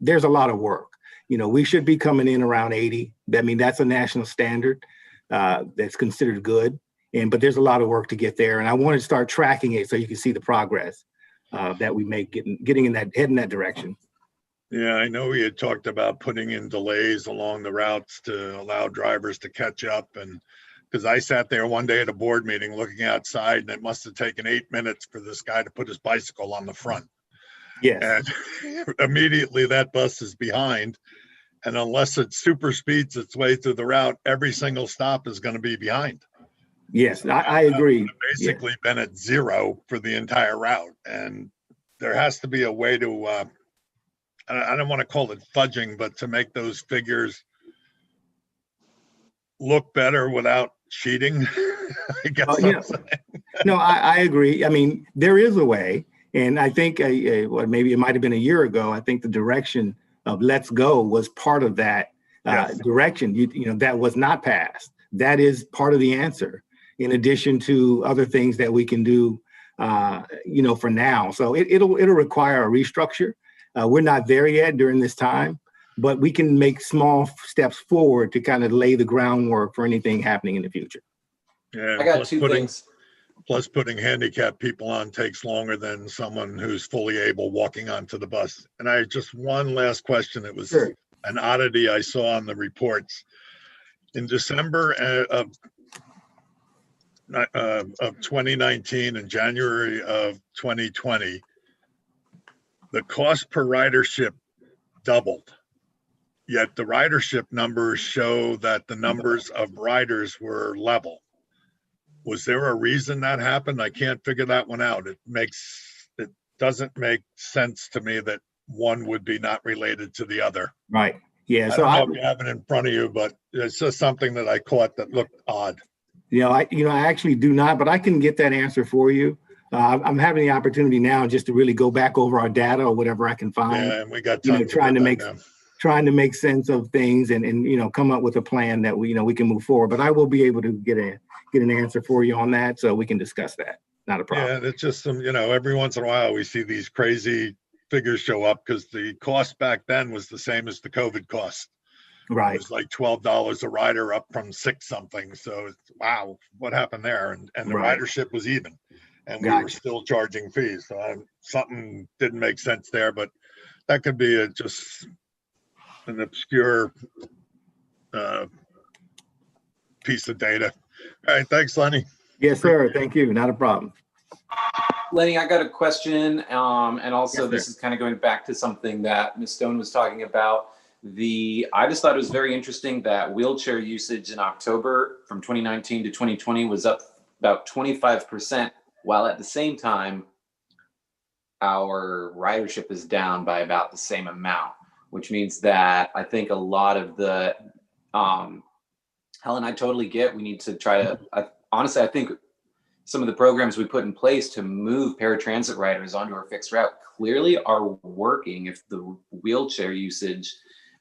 there's a lot of work. We should be coming in around 80. I mean, that's a national standard that's considered good. But there's a lot of work to get there. And I want to start tracking it so you can see the progress that we make heading in that direction. Yeah, I know we had talked about putting in delays along the routes to allow drivers to catch up. And because I sat there one day at a board meeting looking outside, and it must have taken 8 minutes for this guy to put his bicycle on the front. Yes. And immediately that bus is behind. And unless it super speeds its way through the route, every single stop is going to be behind. Yes, I agree. Basically been at 0 for the entire route. And there has to be a way to, I don't want to call it fudging, but to make those figures look better without cheating, I guess. No, I agree. I mean, there is a way. And I think maybe it might have been a year ago, I think the direction of Let's Go was part of that direction. That was not passed. That is part of the answer, in addition to other things that we can do, for now. So it'll require a restructure. We're not there yet during this time, but we can make small steps forward to kind of lay the groundwork for anything happening in the future. Yeah, I got two things. Plus, putting handicapped people on takes longer than someone who's fully able walking onto the bus. And I just one last question. It was an oddity I saw on the reports. In December of 2019 and January of 2020, the cost per ridership doubled. Yet the ridership numbers show that the numbers of riders were level. Was there a reason that happened? I can't figure that one out. It doesn't make sense to me that one would be not related to the other. Right. Yeah. I don't know if you have it in front of you, but it's just something that I caught that looked odd. I actually do not, but I can get that answer for you. I'm having the opportunity now just to really go back over our data or whatever I can find. Yeah, and we got You know, tons of trying it to right make now. trying to make sense of things and you know, come up with a plan that we, you know, we can move forward. But I will be able to get an answer for you on that, so we can discuss that. Not a problem. Yeah, and it's just some, you know, every once in a while we see these crazy figures show up because the cost back then was the same as the COVID cost. It Right. was like $12 a rider up from 6 something. So it's, wow, what happened there? And the Right. ridership was even, and we were Gotcha. still charging fees. So something didn't make sense there, but that could be just an obscure piece of data. All right, thanks, Lenny. Yes, sir. Thank you. Not a problem. Lenny, I got a question, and also Yes, this sir. is kind of going back to something that Ms. Stone was talking about. I just thought it was very interesting that wheelchair usage in October from 2019 to 2020 was up about 25%, while at the same time, our ridership is down by about the same amount, which means that I think a lot of the, Helen, I totally get, we need to try to, honestly, I think some of the programs we put in place to move paratransit riders onto our fixed route clearly are working if the wheelchair usage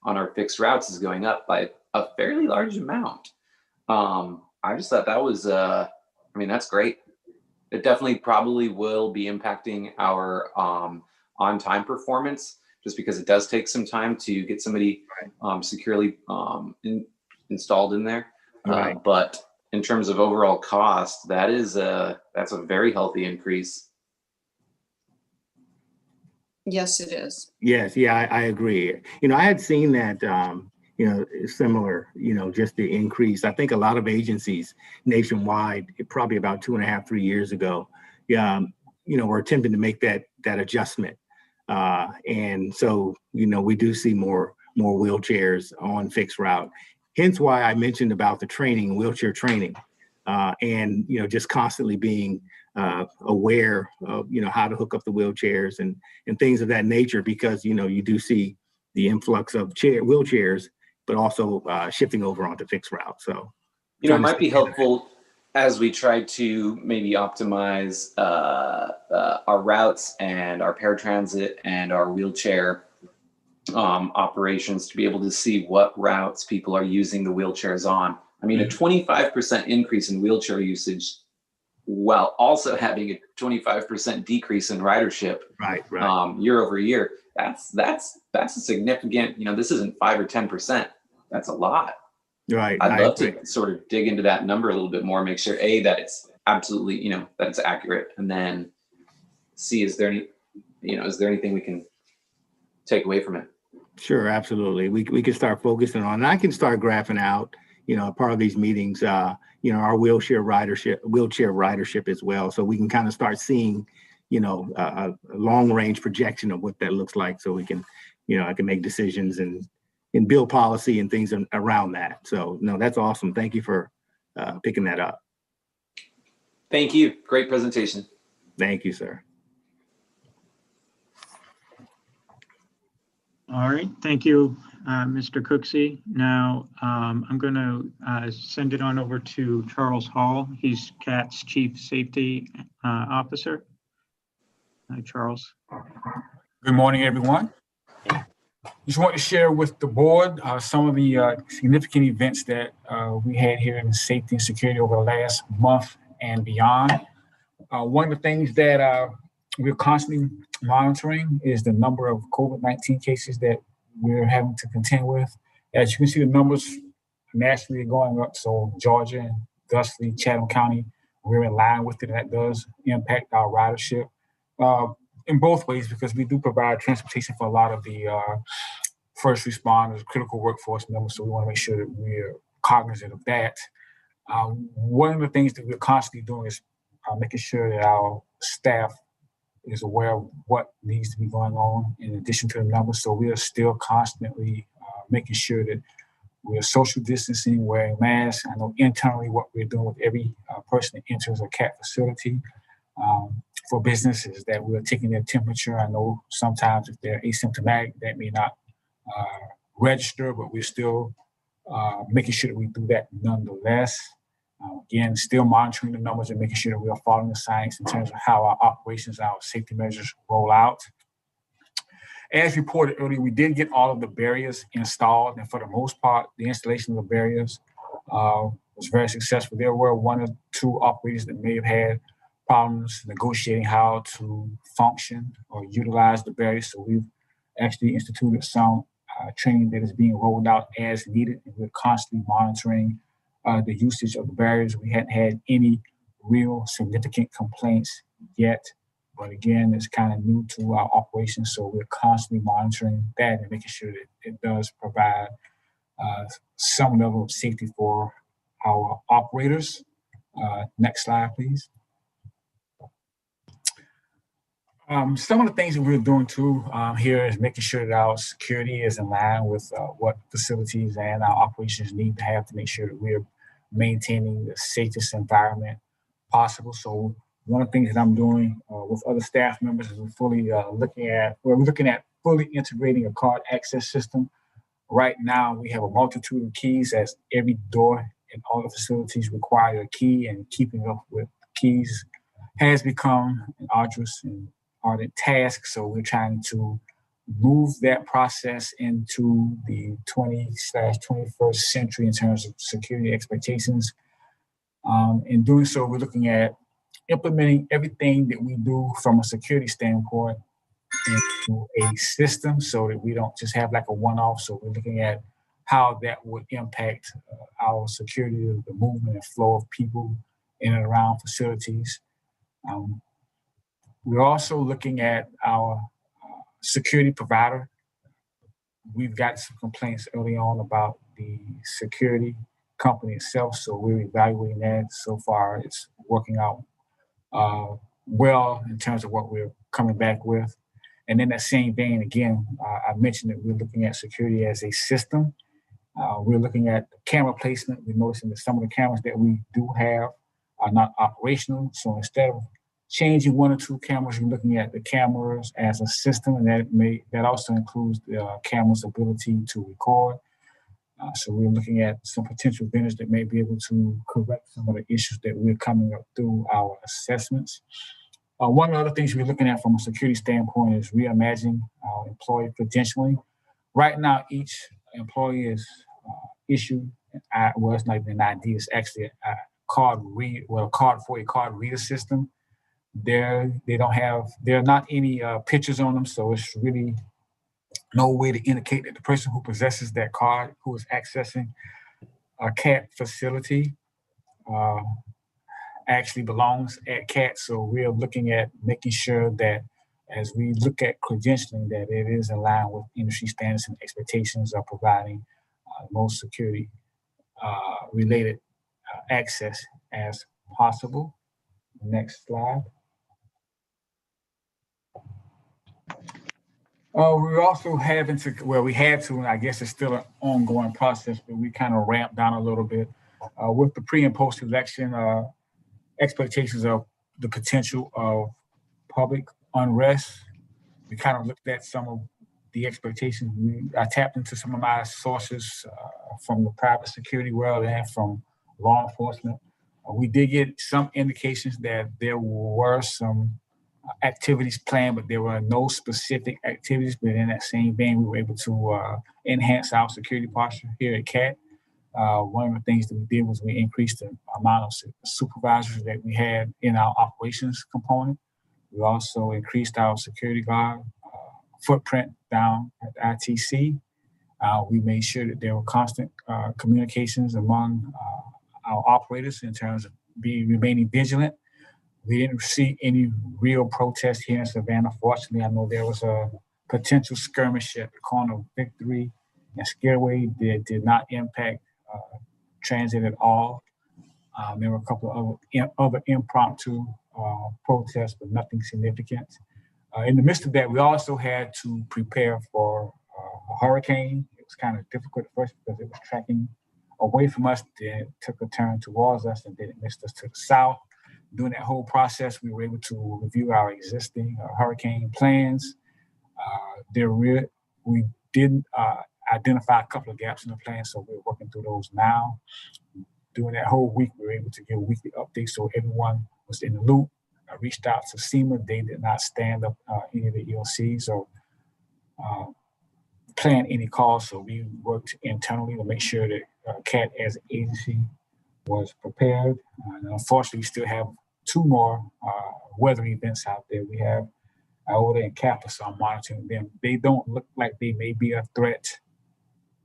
on our fixed routes is going up by a fairly large amount. I just thought that was, I mean, that's great. It definitely probably will be impacting our on-time performance, just because it does take some time to get somebody securely installed in there. Right. But in terms of overall cost, that's a very healthy increase. Yes, it is. Yes, yeah, I agree. You know, I had seen that, you know, similar, you know, just the increase. I think a lot of agencies nationwide, probably about 2.5, 3 years ago, you know, were attempting to make that adjustment. And so, you know, we do see more wheelchairs on fixed route. Hence why I mentioned about the training, wheelchair training, and, you know, just constantly being aware of, you know, how to hook up the wheelchairs and things of that nature, because, you know, you do see the influx of wheelchairs, but also shifting over onto fixed route. So, you know, it might be helpful as we try to maybe optimize our routes and our paratransit and our wheelchair operations to be able to see what routes people are using the wheelchairs on. I mean, a 25% increase in wheelchair usage while also having a 25% decrease in ridership year over year. That's a significant, you know, this isn't 5 or 10%. That's a lot. Right. I'd love to sort of dig into that number a little bit more, make sure that it's absolutely, you know, that it's accurate, and then see, is there anything we can take away from it? Sure, absolutely. We can start focusing on, and I can start graphing out, you know, part of these meetings, you know, our wheelchair ridership as well. So we can kind of start seeing, you know, a long range projection of what that looks like. So we can, you know, I can make decisions and build policy and things around that. So no, that's awesome. Thank you for picking that up. Thank you. Great presentation. Thank you, sir. All right, thank you, Mr. Cooksey. Now, I'm going to send it on over to Charles Hall. He's CAT's Chief Safety Officer. Hi, Charles. Good morning, everyone. Just want to share with the board some of the significant events that we had here in safety and security over the last month and beyond. One of the things that we're constantly monitoring is the number of COVID-19 cases that we're having to contend with. As you can see, the numbers nationally are going up. So Georgia and thusly Chatham County, we're in line with it. That does impact our ridership in both ways, because we do provide transportation for a lot of the first responders, critical workforce members. So we want to make sure that we're cognizant of that. One of the things that we're constantly doing is making sure that our staff is aware of what needs to be going on in addition to the numbers. So we are still constantly making sure that we're social distancing, wearing masks. I know internally what we're doing with every person that enters a CAT facility for businesses, that we're taking their temperature. I know sometimes if they're asymptomatic, that may not register, but we're still making sure that we do that nonetheless. Again, still monitoring the numbers and making sure that we are following the science in terms of how our operations, our safety measures roll out. As reported earlier, we did get all of the barriers installed, and for the most part, the installation of the barriers was very successful. There were one or two operators that may have had problems negotiating how to function or utilize the barriers, so we've actually instituted some training that is being rolled out as needed, and we're constantly monitoring the usage of the barriers. We hadn't had any real significant complaints yet, but again, it's kind of new to our operations, so we're constantly monitoring that and making sure that it does provide some level of safety for our operators. Next slide, please. Some of the things that we're doing too here is making sure that our security is in line with what facilities and our operations need to have to make sure that we're maintaining the safest environment possible. So one of the things that I'm doing with other staff members is we're looking at fully integrating a card access system. Right now, we have a multitude of keys, as every door in all the facilities require a key, and keeping up with keys has become an arduous and ardent task. So we're trying to move that process into the 20/21st century in terms of security expectations. In doing so, we're looking at implementing everything that we do from a security standpoint into a system so that we don't just have like a one-off. So we're looking at how that would impact our security, the movement and flow of people in and around facilities. We're also looking at our security provider. We've got some complaints early on about the security company itself, so we're evaluating that. So far, it's working out well in terms of what we're coming back with. And in that same vein, again, I mentioned that we're looking at security as a system. We're looking at camera placement. We're noticing that some of the cameras that we do have are not operational. So instead of changing one or two cameras, we're looking at the cameras as a system, and that also includes the camera's ability to record. So we're looking at some potential vendors that may be able to correct some of the issues that we're coming up through our assessments. One of the other things we're looking at from a security standpoint is reimagining our employee credentialing. Right now, each employee is issued, well, it's not even an ID, it's actually a card for a card reader system. There are not any pictures on them, so it's really no way to indicate that the person who possesses that card, who is accessing a CAT facility, actually belongs at CAT. So we're looking at making sure that as we look at credentialing, that it is in line with industry standards and expectations of providing most security related access as possible. Next slide. We're also having to, we had to, and I guess it's still an ongoing process, but we kind of ramped down a little bit with the pre and post election expectations of the potential of public unrest. We kind of looked at some of the expectations. I tapped into some of my sources from the private security world and from law enforcement. We did get some indications that there were some activities planned, but there were no specific activities. But in that same vein, we were able to enhance our security posture here at CAT. One of the things that we did was we increased the amount of supervisors that we had in our operations component. We also increased our security guard footprint down at ITC. We made sure that there were constant communications among our operators in terms of remaining vigilant. We didn't see any real protests here in Savannah. Fortunately, I know there was a potential skirmish at the corner of Victory and Scareway that did not impact transit at all. There were a couple of other impromptu protests, but nothing significant. In the midst of that, we also had to prepare for a hurricane. It was kind of difficult at first because it was tracking away from us, then it took a turn towards us, and then it missed us to the south. During that whole process, we were able to review our existing hurricane plans. We did identify a couple of gaps in the plan, so we're working through those now. during that whole week, we were able to give weekly updates so everyone was in the loop. I reached out to SEMA. They did not stand up any of the EOCs or plan any calls. So we worked internally to make sure that CAT as an agency was prepared. And unfortunately, we still have 2 more weather events out there. We have Iota and Kappa, so I'm monitoring them. They don't look like they may be a threat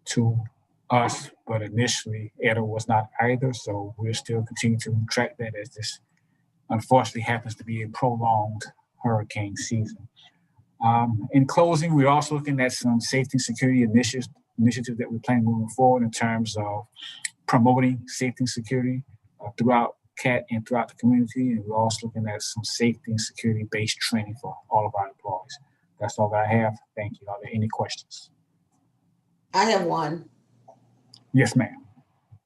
to us, but initially Eta was not either. So we're still continuing to track that as this unfortunately happens to be a prolonged hurricane season. In closing, we're also looking at some safety and security initiatives that we're planning moving forward in terms of promoting safety and security throughout CAT and throughout the community. And we're also looking at some safety and security-based training for all of our employees. That's all that I have. Thank you. Are there any questions? I have one. Yes, ma'am.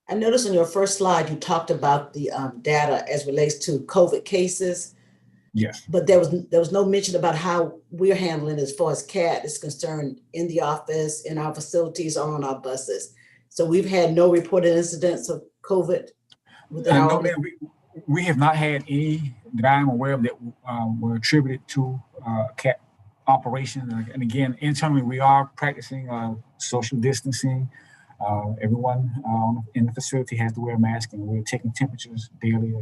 I noticed on your first slide, you talked about the data as relates to COVID cases. Yes. But there was no mention about how we're handling as far as CAT is concerned in the office, in our facilities, or on our buses. So we've had no reported incidents of COVID within our no, ma'am, we have not had any that I'm aware of that were attributed to CAT operation. And again, internally, we are practicing social distancing. Everyone in the facility has to wear a mask, and we're taking temperatures daily,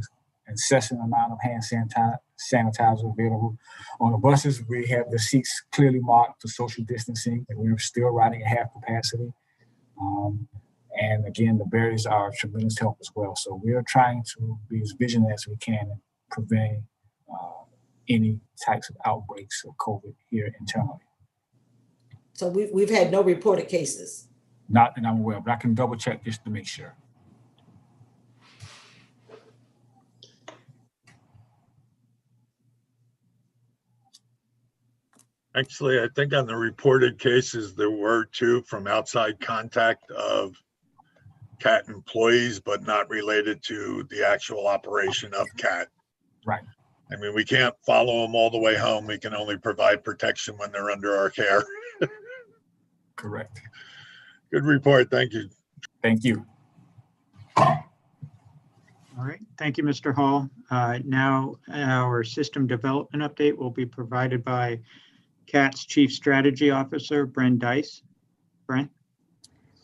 assessing the amount of hand sanitizer available. On the buses, we have the seats clearly marked for social distancing, and we're still riding at half capacity. And again, the barriers are of tremendous help as well. So we are trying to be as vigilant as we can in preventing any types of outbreaks of COVID here internally. So we've had no reported cases? Not that I'm aware of, but I can double check just to make sure. Actually, I think on the reported cases, there were 2 from outside contact of CAT employees, but not related to the actual operation of CAT. Right. I mean, we can't follow them all the way home. We can only provide protection when they're under our care. Correct. Good report. Thank you. Thank you. All right. Thank you, Mr. Hall. Now our system development update will be provided by CAT's Chief Strategy Officer, Bren Dice. Bren?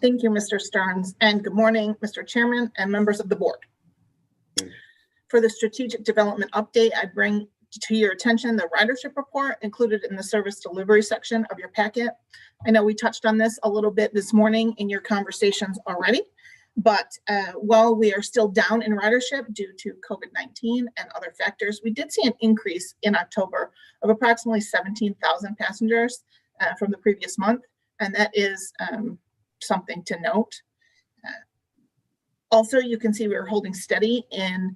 Thank you, Mr. Stearns, and good morning, Mr. Chairman and members of the board. For the strategic development update, I bring to your attention the ridership report included in the service delivery section of your packet. I know we touched on this a little bit this morning in your conversations already, but while we are still down in ridership due to COVID-19 and other factors, we did see an increase in October of approximately 17,000 passengers from the previous month, and that is something to note. Also, you can see we're holding steady in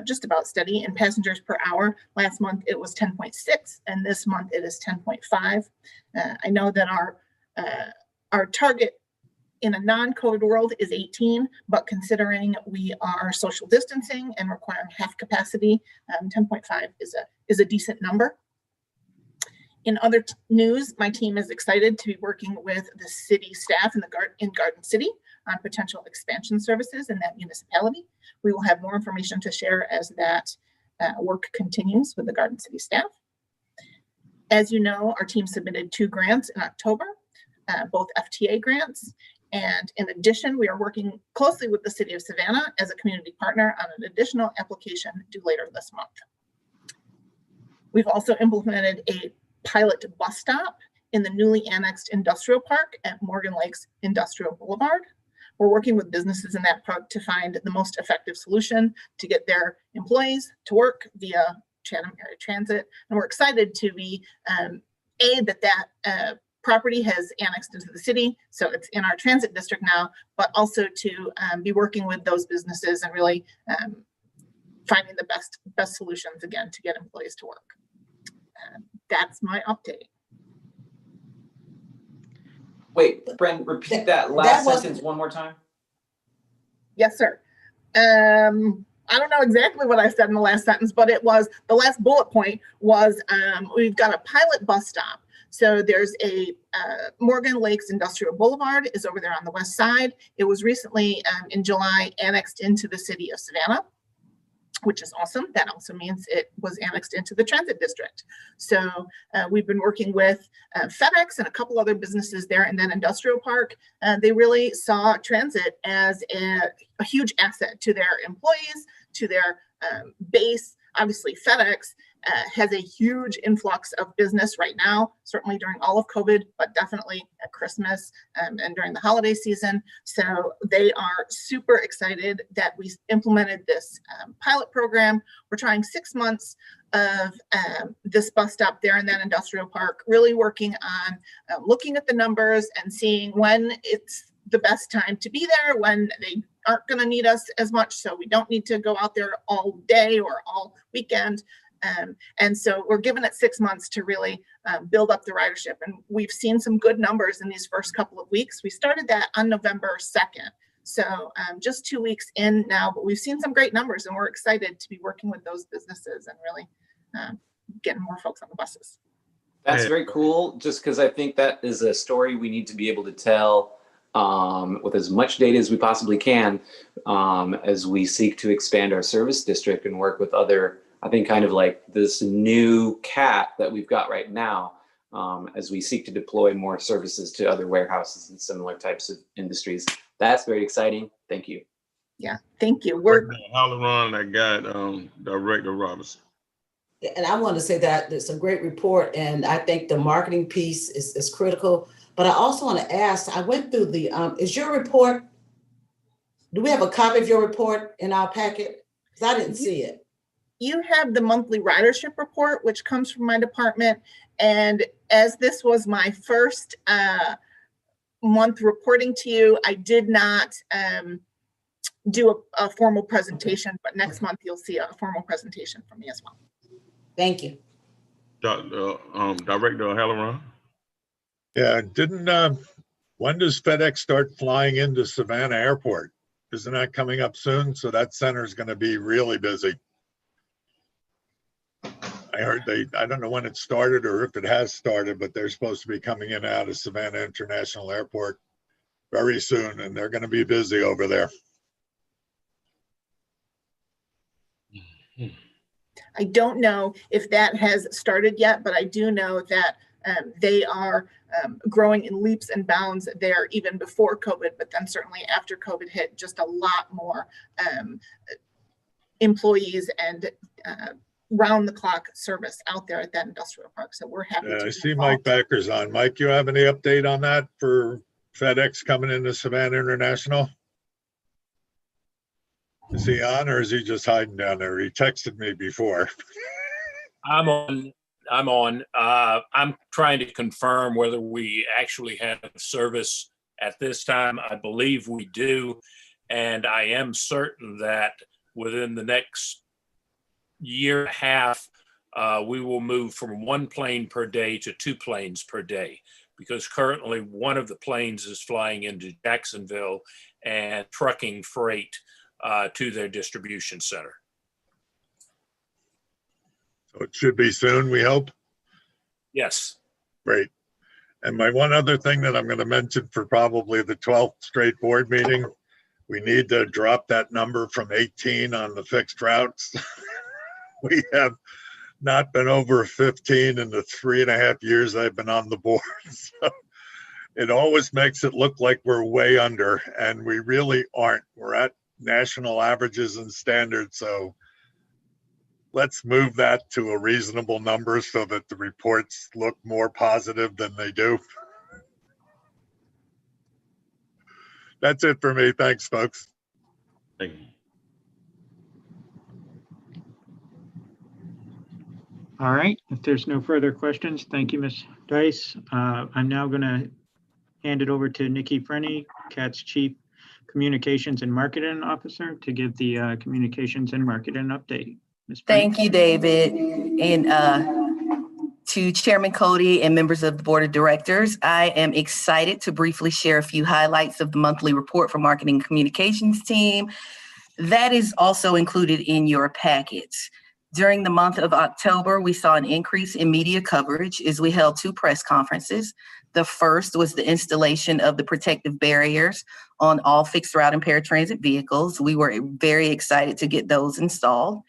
just about steady in passengers per hour. Last month it was 10.6, and this month it is 10.5. I know that our target in a non-COVID world is 18, but considering we are social distancing and requiring half capacity, 10.5 is a decent number. In other news, my team is excited to be working with the city staff in Garden City on potential expansion services in that municipality. We will have more information to share as that work continues with the Garden City staff. As you know, our team submitted 2 grants in October, both FTA grants. And in addition, we are working closely with the City of Savannah as a community partner on an additional application due later this month. We've also implemented a pilot bus stop in the newly annexed industrial park at Morgan Lakes Industrial Boulevard. We're working with businesses in that park to find the most effective solution to get their employees to work via Chatham Area Transit. And we're excited to be that property has annexed into the city. So it's in our transit district now, but also to be working with those businesses and really finding the best solutions again to get employees to work. That's my update. Wait, Bren, repeat that last sentence one more time. Yes, sir. I don't know exactly what I said in the last sentence, but it was the last bullet point was we've got a pilot bus stop. So there's a Morgan Lakes Industrial Boulevard is over there on the west side. It was recently in July annexed into the city of Savannah, which is awesome. That also means it was annexed into the transit district. So we've been working with FedEx and a couple other businesses there in that industrial park. They really saw transit as a huge asset to their employees, to their base. Obviously, FedEx has a huge influx of business right now, certainly during all of COVID, but definitely at Christmas and during the holiday season. So they are super excited that we implemented this pilot program. We're trying 6 months of this bus stop there in that industrial park, really working on looking at the numbers and seeing when it's the best time to be there, when they aren't going to need us as much, so we don't need to go out there all day or all weekend. And so we're giving it 6 months to really build up the ridership. And we've seen some good numbers in these first couple of weeks. We started that on November 2nd. So just 2 weeks in now, but we've seen some great numbers and we're excited to be working with those businesses and really getting more folks on the buses. That's very cool, just because I think that is a story we need to be able to tell with as much data as we possibly can as we seek to expand our service district and work with other, I think, kind of like this new cat that we've got right now as we seek to deploy more services to other warehouses and similar types of industries. That's very exciting. Thank you. Yeah, thank you. Halloran, I got Director Robinson. And I want to say that it's a great report, and I think the marketing piece is critical. But I also want to ask, I went through the, is your report, do we have a copy of your report in our packet? Because I didn't see it. You have the monthly ridership report, which comes from my department. And as this was my first month reporting to you, I did not do a formal presentation, but next month you'll see a formal presentation from me as well. Thank you. Director Halloran. Yeah, when does FedEx start flying into Savannah Airport? Isn't that coming up soon? So that center is going to be really busy. I heard I don't know when it started or if it has started, but they're supposed to be coming in and out of Savannah International Airport very soon, and they're going to be busy over there. I don't know if that has started yet, but I do know that they are growing in leaps and bounds there even before COVID, but then certainly after COVID hit, just a lot more employees and round the clock service out there at that industrial park. So we're happy to I see Mike Becker's on. Mike, you have any update on that for FedEx coming into Savannah International? Is he on or is he just hiding down there? He texted me before. I'm on. I'm trying to confirm whether we actually have service at this time. I believe we do. And I am certain that within the next year and a half, we will move from 1 plane per day to 2 planes per day, because currently one of the planes is flying into Jacksonville and trucking freight to their distribution center. So it should be soon, we hope. Yes. Great. And my one other thing that I'm going to mention for probably the 12th straight board meeting, we need to drop that number from 18 on the fixed routes. We have not been over 15 in the 3.5 years I've been on the board. So it always makes it look like we're way under, and we really aren't. We're at national averages and standards. So let's move that to a reasonable number so that the reports look more positive than they do. That's it for me. Thanks, folks. Thank you. All right, if there's no further questions, thank you, Ms. Dice. I'm now going to hand it over to Nikki Frenny, CAT's Chief Communications and Marketing Officer, to give the communications and marketing update. Ms. Frenny. Thank you, David. And to Chairman Cody and members of the Board of Directors, I am excited to briefly share a few highlights of the monthly report for Marketing and Communications team. That is also included in your packets. During the month of October, we saw an increase in media coverage as we held 2 press conferences. The first was the installation of the protective barriers on all fixed route and paratransit vehicles. We were very excited to get those installed.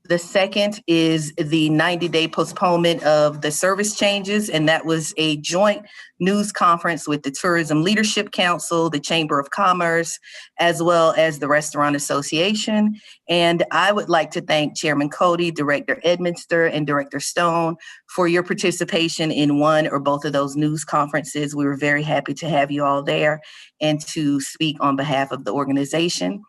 The second is the 90-day postponement of the service changes, and that was a joint news conference with the Tourism Leadership Council, the Chamber of Commerce, as well as the Restaurant Association. And I would like to thank Chairman Cody, Director Edminster, and Director Stone for your participation in one or both of those news conferences. We were very happy to have you all there and to speak on behalf of the organization.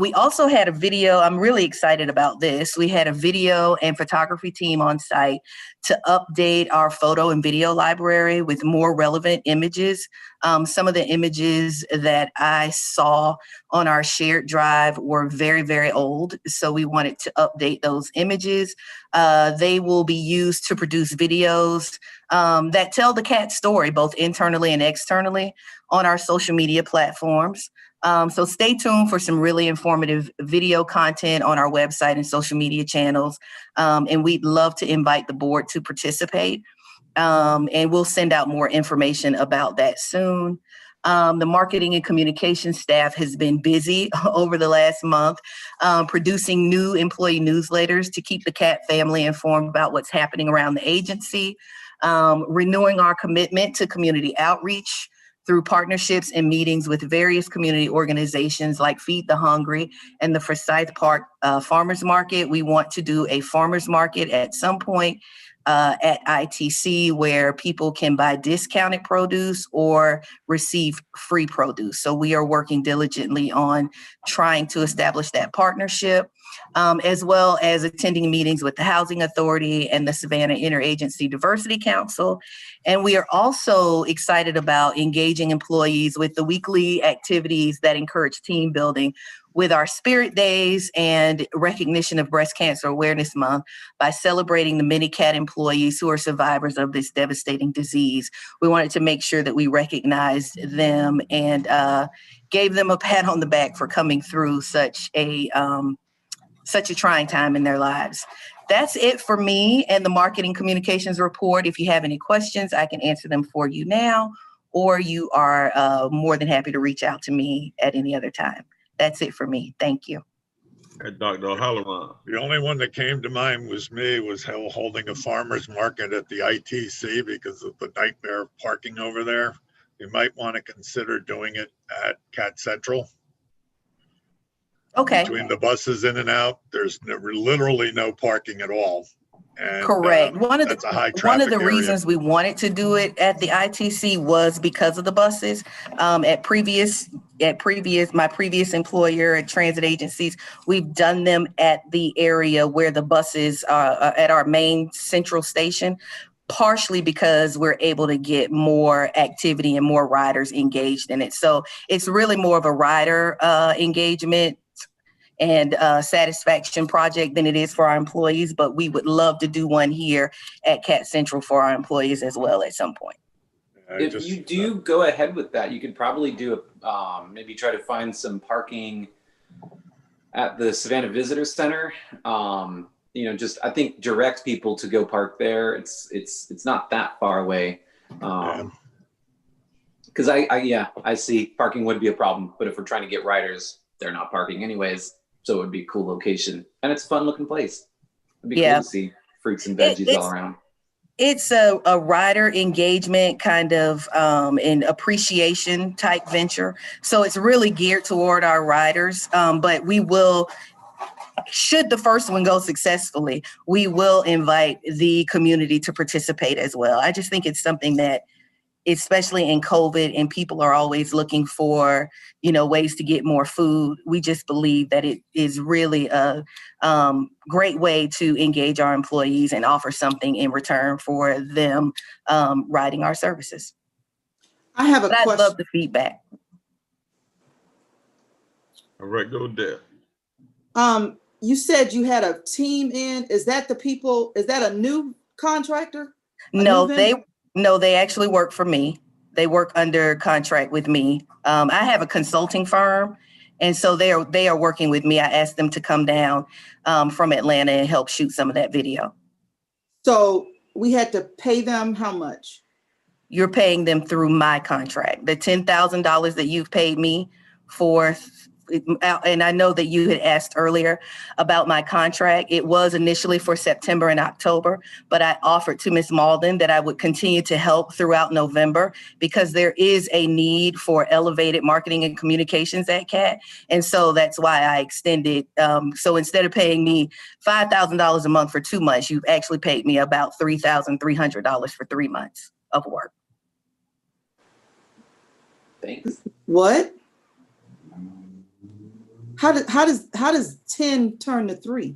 We also had a video. I'm really excited about this. We had a video and photography team on site to update our photo and video library with more relevant images. Some of the images that I saw on our shared drive were very, very old. So we wanted to update those images. They will be used to produce videos that tell the CAT story, both internally and externally, on our social media platforms. So stay tuned for some really informative video content on our website and social media channels. And we'd love to invite the board to participate. And we'll send out more information about that soon. The marketing and communication staff has been busy over the last month, producing new employee newsletters to keep the CAT family informed about what's happening around the agency, renewing our commitment to community outreach through partnerships and meetings with various community organizations like Feed the Hungry and the Forsyth Park Farmers Market. We want to do a farmers market at some point at ITC where people can buy discounted produce or receive free produce. So we are working diligently on trying to establish that partnership, as well as attending meetings with the Housing Authority and the Savannah Interagency Diversity Council. And we are also excited about engaging employees with the weekly activities that encourage team building with our Spirit Days and recognition of Breast Cancer Awareness Month by celebrating the many CAT employees who are survivors of this devastating disease. We wanted to make sure that we recognized them and gave them a pat on the back for coming through such a trying time in their lives. That's it for me and the marketing communications report. If you have any questions, I can answer them for you now, or you are more than happy to reach out to me at any other time. That's it for me. Thank you. Dr. O'Halloran. The only one that came to mind was holding a farmer's market at the ITC because of the nightmare of parking over there. You might want to consider doing it at CAT Central. Okay. Between the buses in and out, there's literally no parking at all. And, correct. One of the area. reasons we wanted to do it at the ITC was because of the buses. My previous employer at transit agencies, we've done them at the area where the buses are at our main central station, partially because we're able to get more activity and more riders engaged in it. So it's really more of a rider engagement and satisfaction project than it is for our employees, but we would love to do one here at CAT Central for our employees as well at some point. If you do go ahead with that, you could probably do maybe try to find some parking at the Savannah Visitor Center. Just I think direct people to go park there. It's not that far away. Because I see parking would be a problem, but if we're trying to get riders, they're not parking anyways. So it would be a cool location, and it's a fun looking place. It'd be cool to see fruits and veggies all around. It's a rider engagement kind of an appreciation type venture. So it's really geared toward our riders, but we will, should the first one go successfully, we will invite the community to participate as well. I just think it's something that, especially in COVID, and people are always looking for, ways to get more food. We just believe that it is really a great way to engage our employees and offer something in return for them riding our services. I have a question. I'd love the feedback. All right, go Deb. You said you had a team in. Is that a new contractor? No, they actually work for me. They work under contract with me. I have a consulting firm, And so they are working with me. I asked them to come down from Atlanta and help shoot some of that video. So we had to pay them how much? You're paying them through my contract. The $10,000 that you've paid me for, and I know that you had asked earlier about my contract. It was initially for September and October, but I offered to Ms. Malden that I would continue to help throughout November because there is a need for elevated marketing and communications at CAT. And so that's why I extended. So instead of paying me $5,000 a month for 2 months, you've actually paid me about $3,300 for 3 months of work. Thanks. What? How does 10 turn to 3?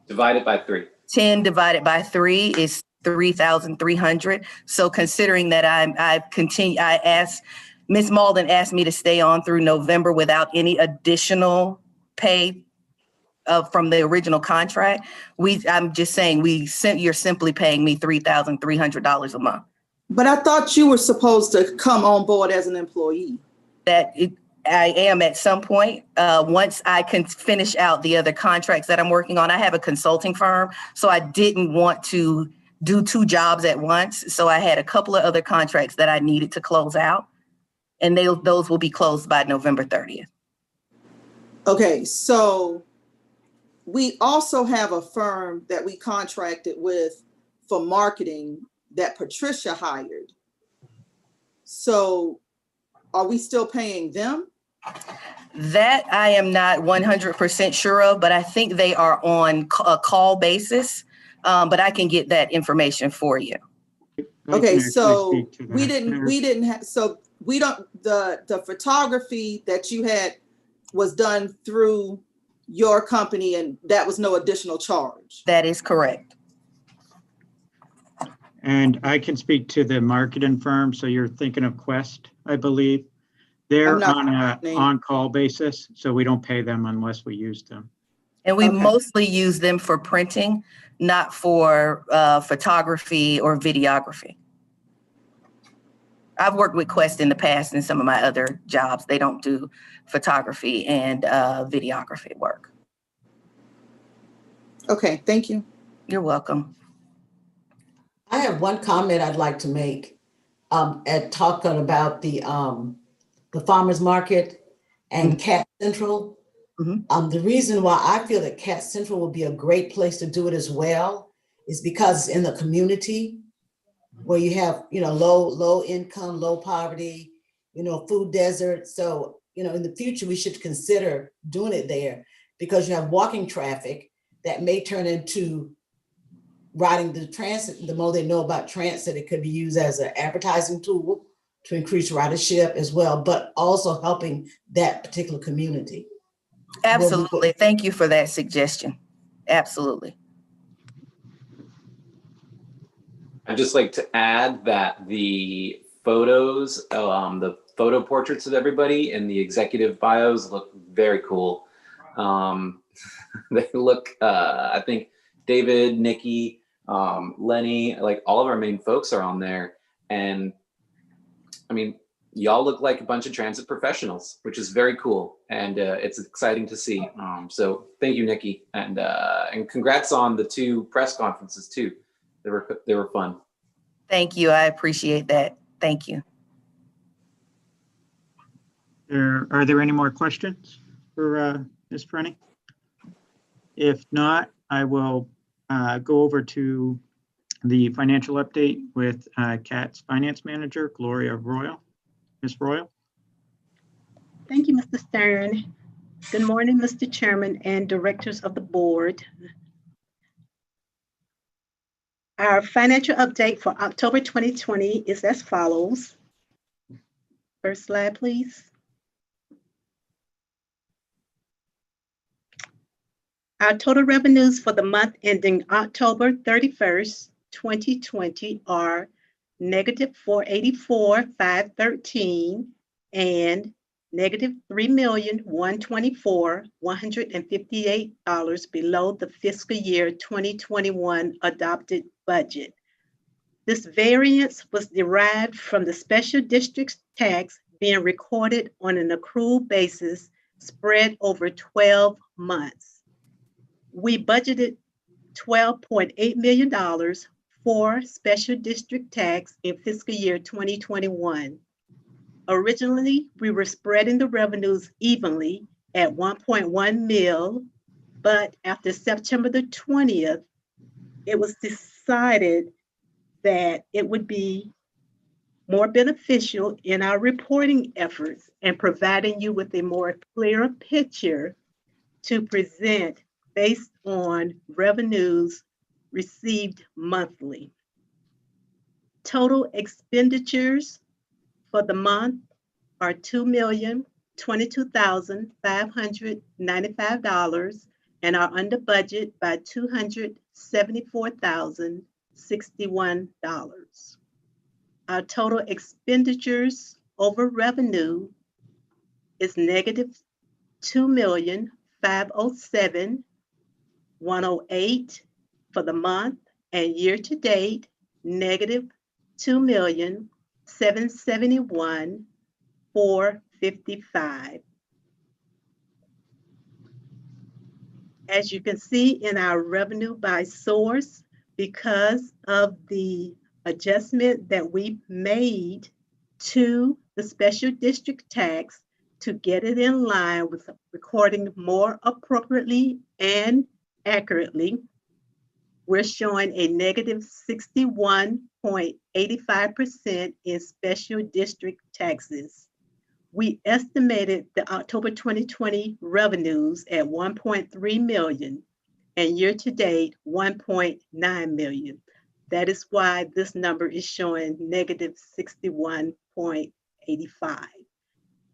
Divided by 3. 10 divided by 3 is 3,300. So considering that I asked, Ms. Malden asked me to stay on through November without any additional pay from the original contract. I'm just saying you're simply paying me $3,300 a month. But I thought you were supposed to come on board as an employee. I am at some point. Once I can finish out the other contracts that I'm working on. I have a consulting firm, so I didn't want to do 2 jobs at once. So I had a couple of other contracts that I needed to close out, and those will be closed by November 30th. Okay, so we also have a firm that we contracted with for marketing that Patricia hired. So are we still paying them? That I am not 100% sure of, but I think they are on a call basis. But I can get that information for you. Okay, so we didn't have, so we don't, the photography that you had was done through your company and that was no additional charge. That is correct. And I can speak to the marketing firm. So you're thinking of Quest, I believe. They're on an on-call basis, so we don't pay them unless we use them. And we mostly use them for printing, not for photography or videography. I've worked with Quest in the past in some of my other jobs. They don't do photography and videography work. Okay, thank you. You're welcome. I have one comment I'd like to make at talking about the farmers market and CAT Central. The reason why I feel that CAT Central would be a great place to do it as well is because it's in the community where you have, low income, low poverty, food desert. So, in the future, we should consider doing it there because you have walking traffic that may turn into riding the transit. The more they know about transit, it could be used as an advertising tool to increase ridership as well, but also helping that particular community. Absolutely. Thank you for that suggestion. Absolutely. I'd just like to add that the photos, the photo portraits of everybody in the executive bios look very cool. They look, I think David, Nikki, Lenny, like all of our main folks are on there. And I mean, y'all look like a bunch of transit professionals, which is very cool. And it's exciting to see. So thank you, Nikki. And congrats on the 2 press conferences too. They were fun. Thank you. I appreciate that. Thank you. Are there any more questions for Ms. Ferrany? If not, I will go over to the financial update with CAT's finance manager, Gloria Royal. Ms. Royal. Thank you, Mr. Stern. Good morning, Mr. Chairman and directors of the board. Our financial update for October 2020 is as follows. First slide, please. Our total revenues for the month ending October 31st, 2020 are negative $484,513 and negative $3,124,158 below the fiscal year 2021 adopted budget. This variance was derived from the special districts tax being recorded on an accrual basis spread over 12 months. We budgeted $12.8 million for special district tax in fiscal year 2021. Originally, we were spreading the revenues evenly at 1.1 mil, but after September the 20th, it was decided that it would be more beneficial in our reporting efforts and providing you with a more clear picture to present based on revenues received monthly. Total expenditures for the month are $2,022,595 and are under budget by $274,061. Our total expenditures over revenue is negative $2,507,108 for the month, and year to date, negative $2,771,455. As you can see in our revenue by source, because of the adjustment that we made to the special district tax to get it in line with recording more appropriately and accurately, we're showing a negative 61.85% in special district taxes. We estimated the October 2020 revenues at 1.3 million and year to date 1.9 million. That is why this number is showing negative 61.85.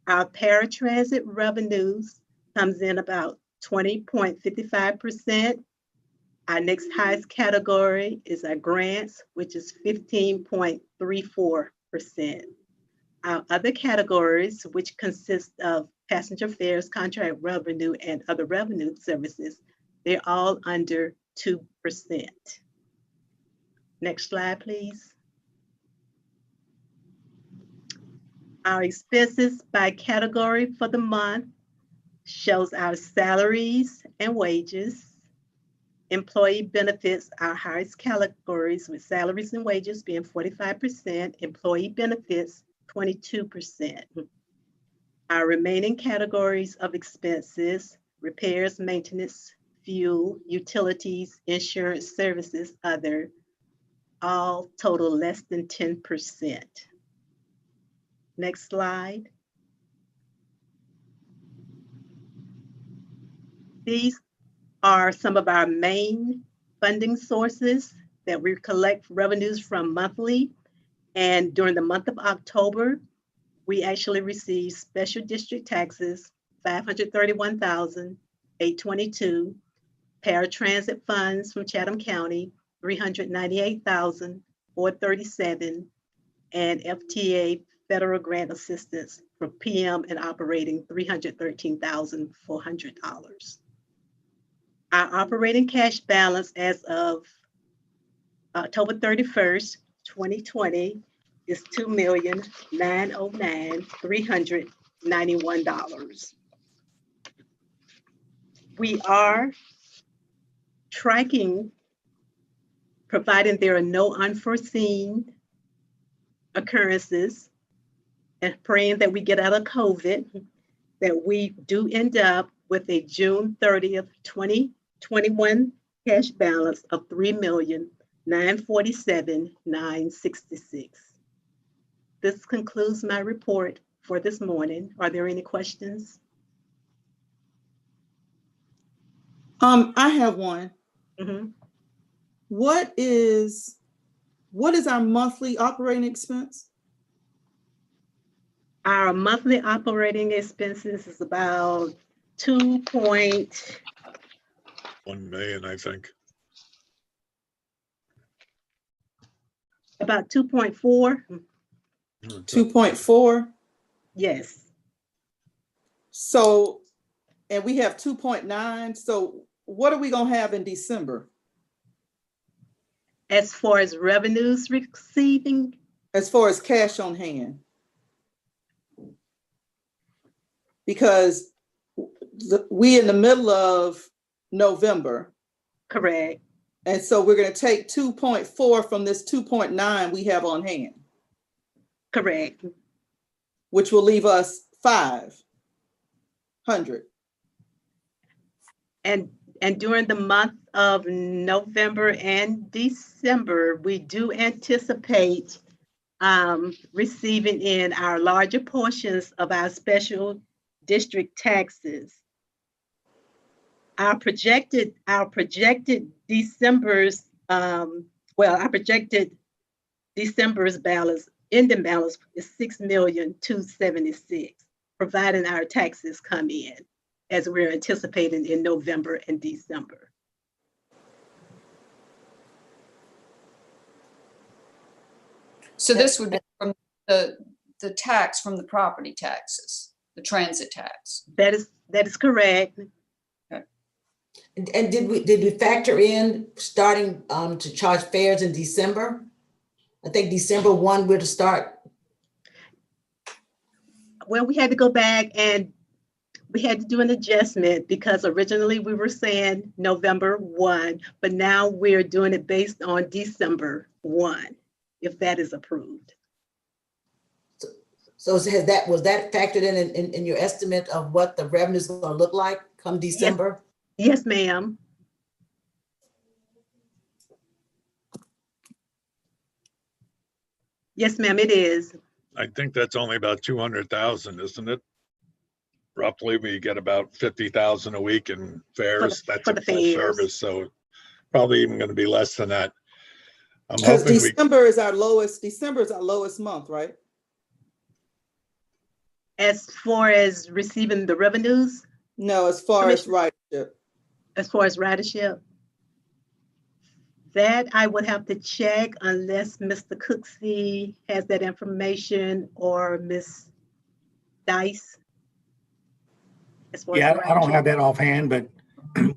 Our paratransit revenues comes in about 20.55%. Our next highest category is our grants, which is 15.34%. Our other categories, which consist of passenger fares, contract revenue, and other revenue services, they're all under 2%. Next slide, please. Our expenses by category for the month shows our salaries and wages. Employee benefits, our highest categories, with salaries and wages being 45%, employee benefits 22%. Our remaining categories of expenses, repairs, maintenance, fuel, utilities, insurance services, other, all total less than 10%. Next slide. These are some of our main funding sources that we collect revenues from monthly. And during the month of October, we actually received special district taxes, $531,822, paratransit funds from Chatham County, $398,437, and FTA federal grant assistance for PM and operating $313,400. Our operating cash balance as of October 31st, 2020 is $2,909,391. We are tracking, providing there are no unforeseen occurrences, and praying that we get out of COVID, that we do end up with a June 30th, 2021 cash balance of $3,947,966. This concludes my report for this morning. Are there any questions? I have one. Mm-hmm. What is our monthly operating expense? Our monthly operating expenses is about 1 million, I think. About 2.4. 2.4? Yes. So, and we have 2.9. So what are we gonna have in December? As far as revenues receiving? As far as cash on hand? Because we in the middle of November. Correct. And so we're going to take 2.4 from this 2.9 we have on hand. Correct. Which will leave us 500. And during the month of November and December, we do anticipate receiving in our larger portions of our special district taxes. Our projected December's December's balance, ending balance is $6,276,000, providing our taxes come in as we're anticipating in November and December. So this would be from the tax from the property taxes, the transit tax. That is correct. Okay. And did we factor in starting to charge fares in December? I think December 1 we're to start. Well, we had to go back and we had to do an adjustment because originally we were saying November 1, but now we're doing it based on December 1, if that is approved. So was that factored in your estimate of what the revenue is going to look like come December? Yes, ma'am. Yes, ma'am, it is. I think that's only about 200,000, isn't it? Roughly, we get about 50,000 a week in fares. That's a full service, so probably even going to be less than that. Because December is our lowest. December is our lowest month, right? As far as receiving the revenues? No, as far as ridership. As far as ridership? That I would have to check unless Mr. Cooksey has that information or Ms. Dice. Yeah, I don't have that offhand, but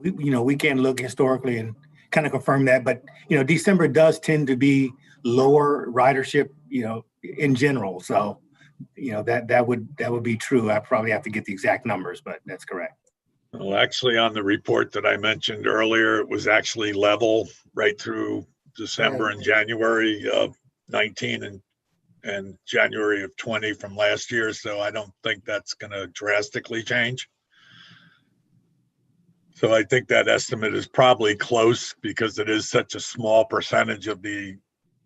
we can look historically and kind of confirm that. But December does tend to be lower ridership, in general. So, that would be true. I probably have to get the exact numbers, but that's correct. Well, actually, on the report that I mentioned earlier, it was actually level right through December and January of 19 and January of 20 from last year. So I don't think that's going to drastically change. So I think that estimate is probably close because it is such a small percentage of the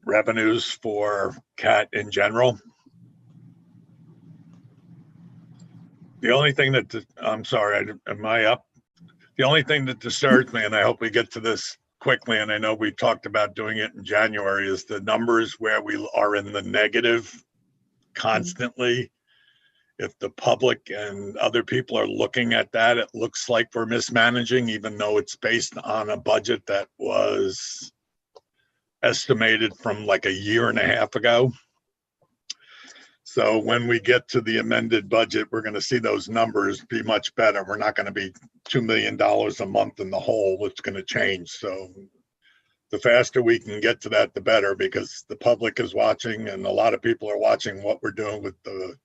revenues for CAT in general. The only thing that, I'm sorry, am I up? The only thing that disturbs me, and I hope we get to this quickly, and I know we talked about doing it in January, is the numbers where we are in the negative constantly. If the public and other people are looking at that, it looks like we're mismanaging, even though it's based on a budget that was estimated from like a year and a half ago. So when we get to the amended budget, we're going to see those numbers be much better. We're not going to be $2 million a month in the hole. It's going to change. So the faster we can get to that, the better, because the public is watching and a lot of people are watching what we're doing with the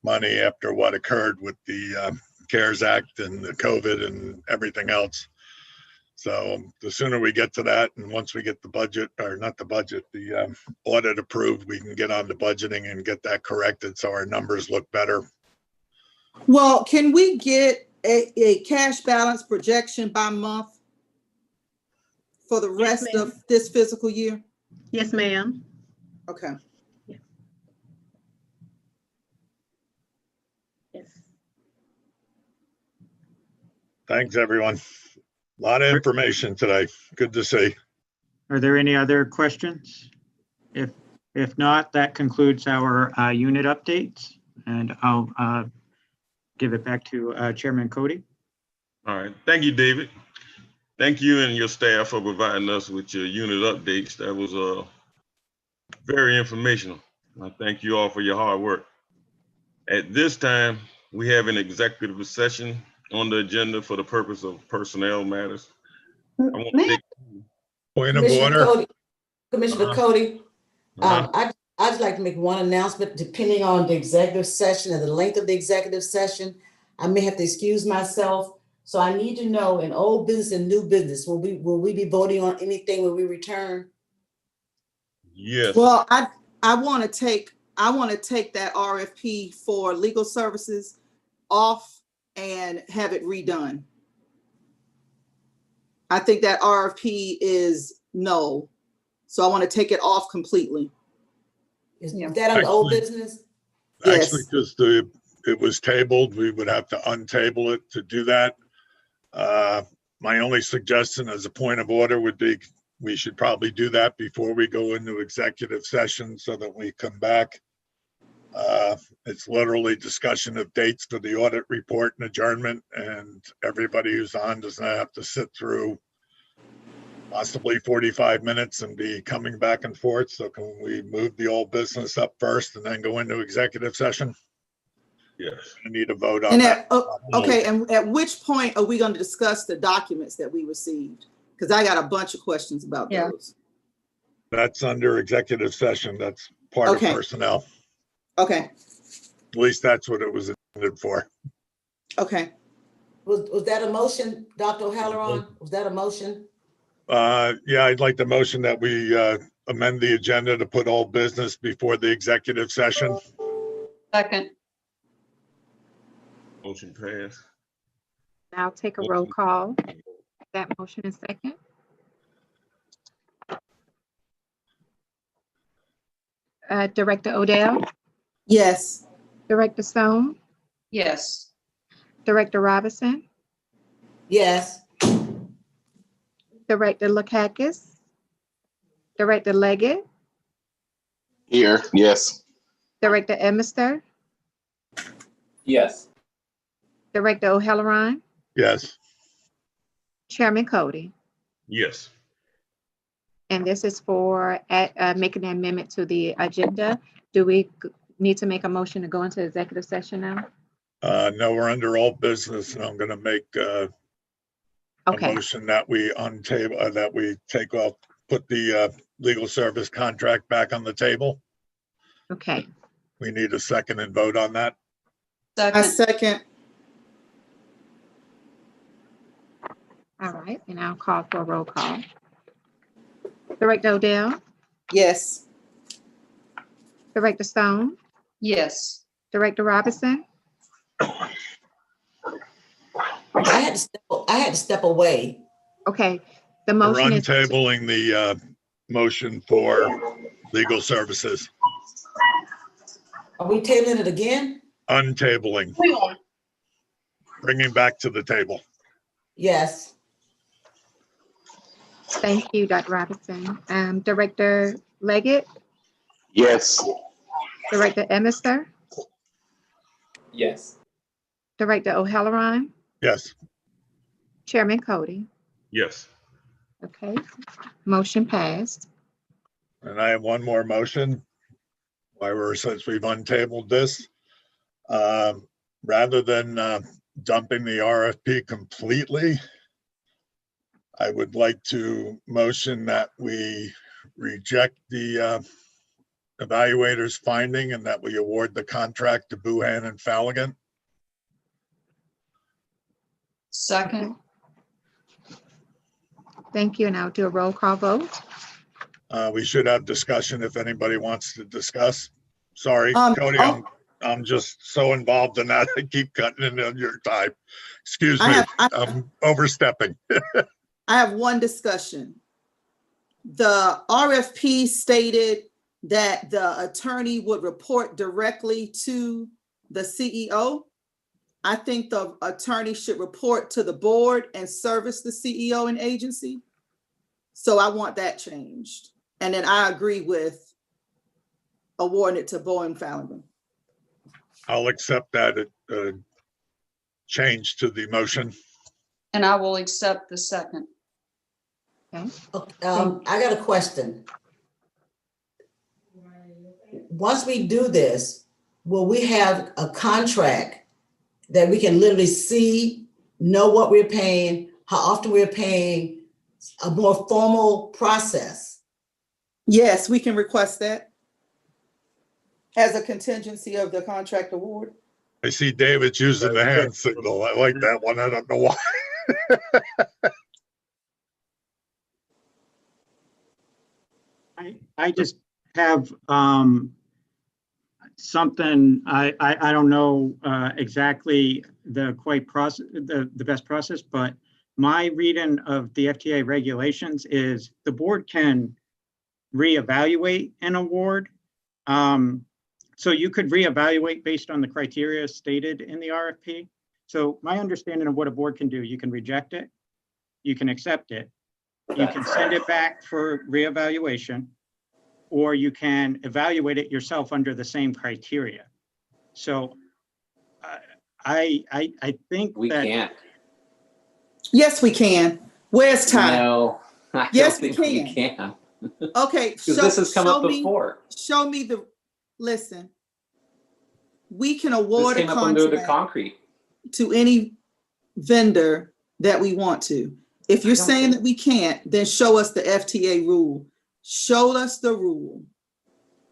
money after what occurred with the CARES Act and the COVID and everything else. So the sooner we get to that, and once we get the budget, or not the budget, the audit approved, we can get on to budgeting and get that corrected so our numbers look better. Well, can we get a cash balance projection by month for the rest of this fiscal year? Yes, ma'am. Okay. Yes. Thanks, everyone. A lot of information today. Good to see. Are there any other questions? If not, that concludes our unit updates, and I'll give it back to Chairman Cody. All right. Thank you, David. Thank you and your staff for providing us with your unit updates. That was very informational. I thank you all for your hard work. At this time, we have an executive session on the agenda for the purpose of personnel matters. Point of order. Commissioner Cody, I'd just like to make one announcement. Depending on the executive session and the length of the executive session, I may have to excuse myself. So I need to know in old business and new business, will we be voting on anything when we return? Yes. Well, I want to take that RFP for legal services off and have it redone. I think that RFP is no. So I want to take it off completely. Is that on old business? Actually, Yes. because it was tabled, we would have to untable it to do that. My only suggestion as a point of order would be we should probably do that before we go into executive session so that we come back. It's literally discussion of dates for the audit report and adjournment, and everybody who's on does not have to sit through possibly 45 minutes and be coming back and forth. So can we move the old business up first and then go into executive session? Yes. I need a vote on And that. okay, and at which point are we going to discuss the documents that we received? Because I got a bunch of questions about those. That's under executive session. That's part of personnel. Okay. At least that's what it was intended for. Okay. Was that a motion, Dr. O'Halloran? Was that a motion? Yeah, I'd like the motion that we amend the agenda to put all business before the executive session. Second. Motion passed. Now take a roll call. That motion is second. Director Odell? Yes. Director Stone? Yes. Director Robinson? Yes. Director Lakakis? Director Leggett? Here, yes. Director Emister? Yes. Director O'Halloran? Yes. Chairman Cody? Yes. And this is for making an amendment to the agenda. Do we need to make a motion to go into executive session now? No, we're under all business, and I'm going to make a motion that we untable, that we take off, put the legal service contract back on the table. Okay. We need a second and vote on that. I second. All right, and I'll call for a roll call. Director Odell? Yes. Director Stone? Yes. Director Robinson? I had to step away. Okay, the We're motion is. untabling the motion for legal services. Are we tabling it again? Untabling. Bringing back to the table. Yes. Thank you, Dr. Robinson. Director Leggett? Yes. Director Emister? Yes. Director O'Halloran? Yes. Chairman Cody? Yes. Okay, motion passed. And I have one more motion. Since we've untabled this, rather than dumping the RFP completely, I would like to motion that we reject the evaluator's finding and that we award the contract to Buhan and Falligan. Second. Thank you, and I'll do a roll call vote. We should have discussion if anybody wants to discuss. Sorry, Cody, I'm just so involved in that. I keep cutting into your time. Excuse me, I'm overstepping. I have one discussion. The RFP stated that the attorney would report directly to the CEO. I think the attorney should report to the board and service the CEO and agency. So I want that changed. And then I agree with awarding it to Bowen Falligan. I'll accept that change to the motion. And I will accept the second. Okay. I got a question. Once we do this, will we have a contract that we can literally see, know what we're paying, how often we're paying, a more formal process? Yes, we can request that as a contingency of the contract award. I see David's using the hand signal. I like that one. I don't know why. I just have something, I don't know exactly the best process, but my reading of the FTA regulations is the board can reevaluate an award. So you could reevaluate based on the criteria stated in the RFP. So my understanding of what a board can do, you can reject it, you can accept it, you can send it back for reevaluation, or you can evaluate it yourself under the same criteria. So I think we can't. Yes, we can. Where's Ty? No, I Yes, don't think we can. Okay, Because this has come up before. Show me the, listen. We can This award a came up under the contract concrete. to any vendor that we want to. If you're saying that we can't, then show us the FTA rule. Show us the rule.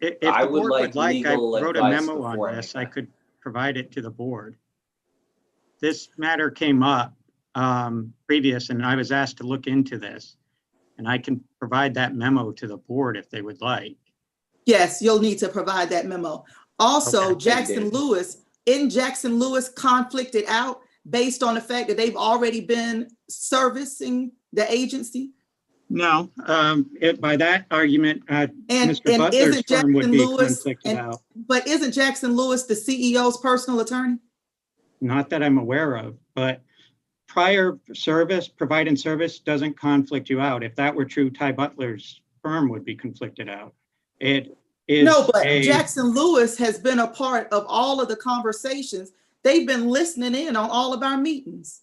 If I the would board like would like, I legal wrote a advice memo before on I this. make I that. could provide it to the board. This matter came up previous, and I was asked to look into this. And I can provide that memo to the board if they would like. Yes, you'll need to provide that memo. Also, Okay. Jackson Lewis, in Jackson Lewis conflicted out based on the fact that they've already been servicing the agency? No, by that argument, Mr. And Butler's isn't firm would Jackson be Lewis, conflicted out. but isn't Jackson Lewis the CEO's personal attorney? Not that I'm aware of, but prior service, providing service doesn't conflict you out. If that were true, Ty Butler's firm would be conflicted out. It is No, but Jackson Lewis has been a part of all of the conversations. They've been listening in on all of our meetings.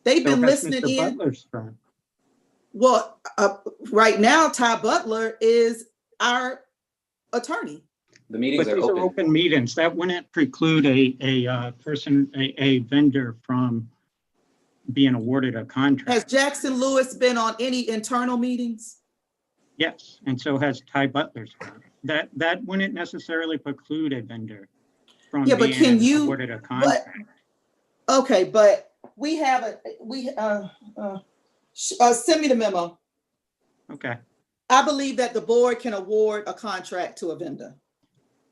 They've been listening Mr. in. Butler's firm. Well, right now, Ty Butler is our attorney. The meetings But are these open. are open meetings. That wouldn't preclude a vendor from being awarded a contract. Has Jackson Lewis been on any internal meetings? Yes, and so has Ty Butler's firm. That wouldn't necessarily preclude a vendor from Yeah, but being can you? awarded a contract. Okay, but we have send me the memo. Okay. I believe that the board can award a contract to a vendor.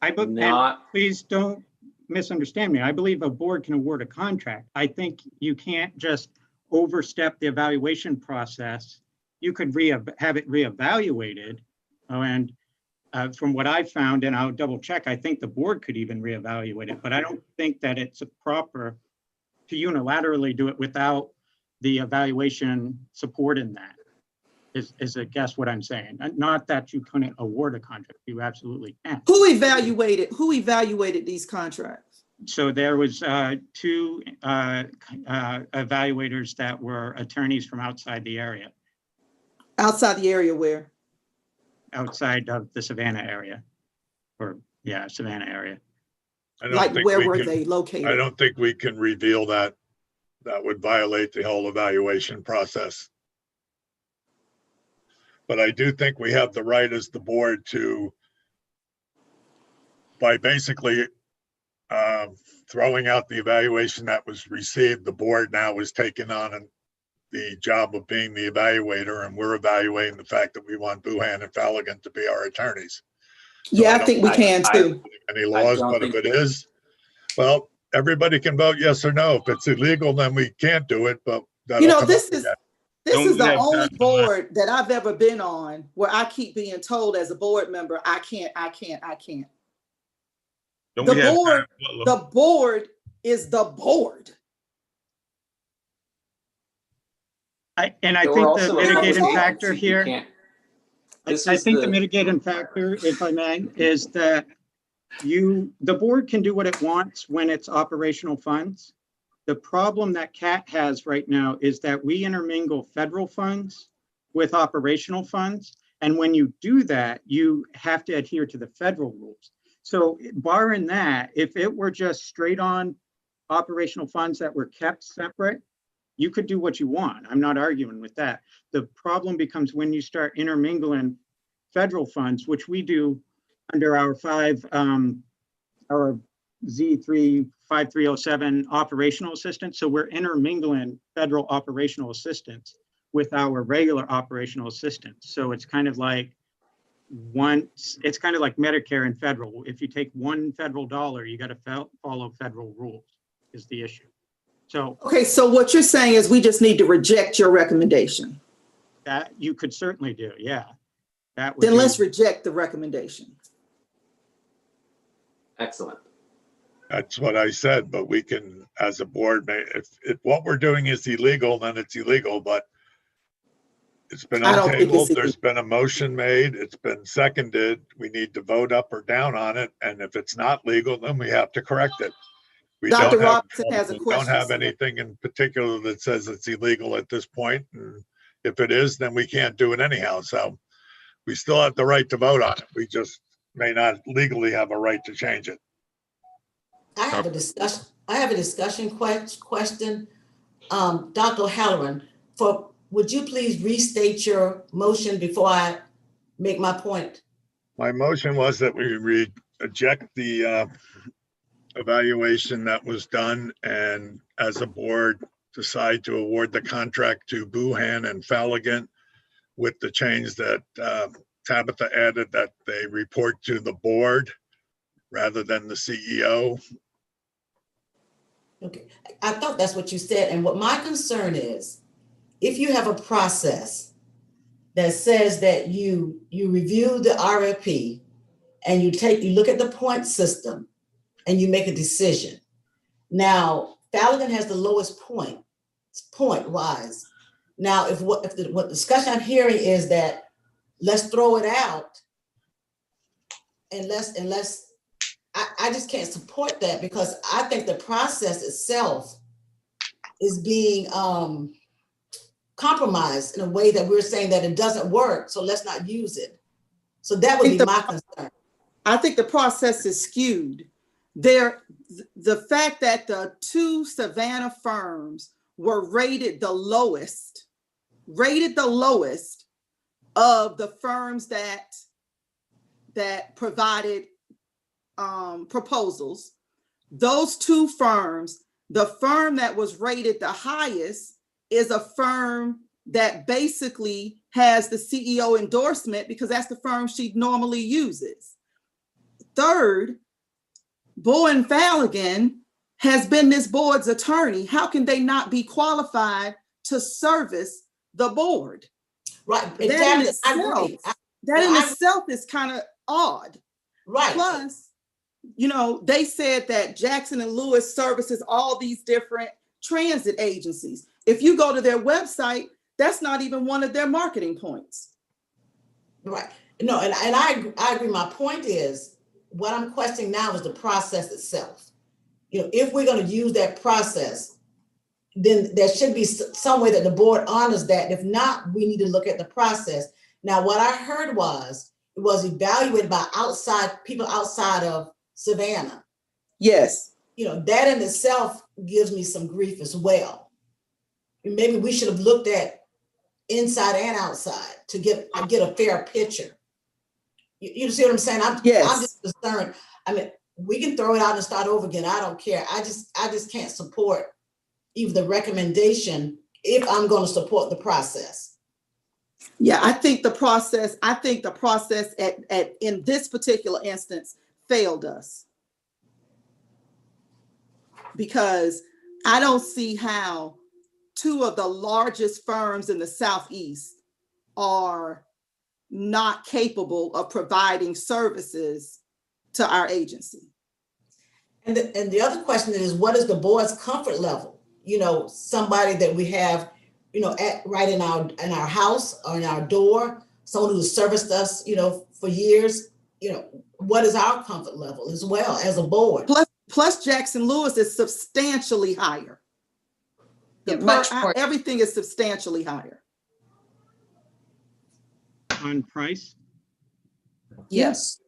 And please don't misunderstand me. I believe a board can award a contract. I think you can't just overstep the evaluation process. You could have it reevaluated. And from what I found, and I'll double check, I think the board could even reevaluate it, but I don't think that it's proper to unilaterally do it without the evaluation supporting that. Is I guess what I'm saying. Not that you couldn't award a contract, you absolutely can. Who evaluated these contracts? So there was two evaluators that were attorneys from outside the area. Outside the area where? Outside of the Savannah area, or yeah, Savannah area. Like where were they located? I don't think we can reveal that. That would violate the whole evaluation process. But I do think we have the right as the board to, by basically throwing out the evaluation that was received, the board now is taking on the job of being the evaluator, and we're evaluating the fact that we want Buhan and Falligan to be our attorneys. So Yeah, I think we can too. Any laws, but if it is, well, everybody can vote yes or no. If it's illegal, then we can't do it, but you know, this is the only board that I've ever been on where I keep being told as a board member, I can't. The board is the board. I think the mitigating factor here, I think the mitigating factor, if I may, is that the board can do what it wants when it's operational funds. The problem that CAT has right now is that we intermingle federal funds with operational funds. And when you do that, you have to adhere to the federal rules. So barring that, if it were just straight on operational funds that were kept separate, you could do what you want. I'm not arguing with that. The problem becomes when you start intermingling federal funds, which we do under our Z5307 operational assistance. So we're intermingling federal operational assistance with our regular operational assistance. So it's kind of like Medicare and federal. If you take one federal dollar, you got to follow federal rules is the issue. So okay, so what you're saying is we just need to reject your recommendation. that you could certainly do, yeah. That would Then be, let's reject the recommendation. Excellent. That's what I said, but we can, as a board, if what we're doing is illegal, then it's illegal, but it's been untabled, there's been a motion made, it's been seconded, we need to vote up or down on it, and if it's not legal, then we have to correct it. Dr. Robinson has a We question. don't have anything in particular that says it's illegal at this point, and if it is, then we can't do it anyhow, so we still have the right to vote on it, we just may not legally have a right to change it. I have a discussion question. Dr. Halloran, would you please restate your motion before I make my point? My motion was that we reject the evaluation that was done and as a board decide to award the contract to Buhan and Falligan with the change that Tabitha added that they report to the board rather than the CEO. Okay, I thought that's what you said. And what my concern is, if you have a process that says that you review the RFP and you look at the point system and you make a decision. Now, Falligan has the lowest point wise. Now, what discussion I'm hearing is that let's throw it out and I just can't support that because I think the process itself is being compromised in a way that we're saying that it doesn't work, so let's not use it. So that would be my concern. I think the process is skewed. The fact that the two Savannah firms were rated the lowest of the firms that provided proposals. Those two firms, the firm that was rated the highest is a firm that basically has the CEO endorsement because that's the firm she normally uses. Third, Bowen Falligan has been this board's attorney. How can they not be qualified to service the board? Right. That in itself is kind of odd. Right. Plus, they said that Jackson and Lewis services all these different transit agencies. If you go to their website, that's not even one of their marketing points. Right. No, and I agree. My point is, what I'm questioning now is the process itself. If we're going to use that process, then there should be some way that the board honors that. If not, we need to look at the process. Now, what I heard was it was evaluated by people outside of Savannah. Yes. That in itself gives me some grief as well. Maybe we should have looked at inside and outside to get a fair picture. You see what I'm saying? I'm just concerned. I mean, we can throw it out and start over again. I don't care. I just can't support even the recommendation if I'm going to support the process. Yeah, I think the process in this particular instance failed us. Because I don't see how two of the largest firms in the Southeast are not capable of providing services to our agency. And the other question is, what is the board's comfort level? Somebody that we have, right in our house or in our door, someone who's serviced us, for years, what is our comfort level as well as a board? Plus Jackson Lewis is substantially higher. Everything is substantially higher. on price? Yes.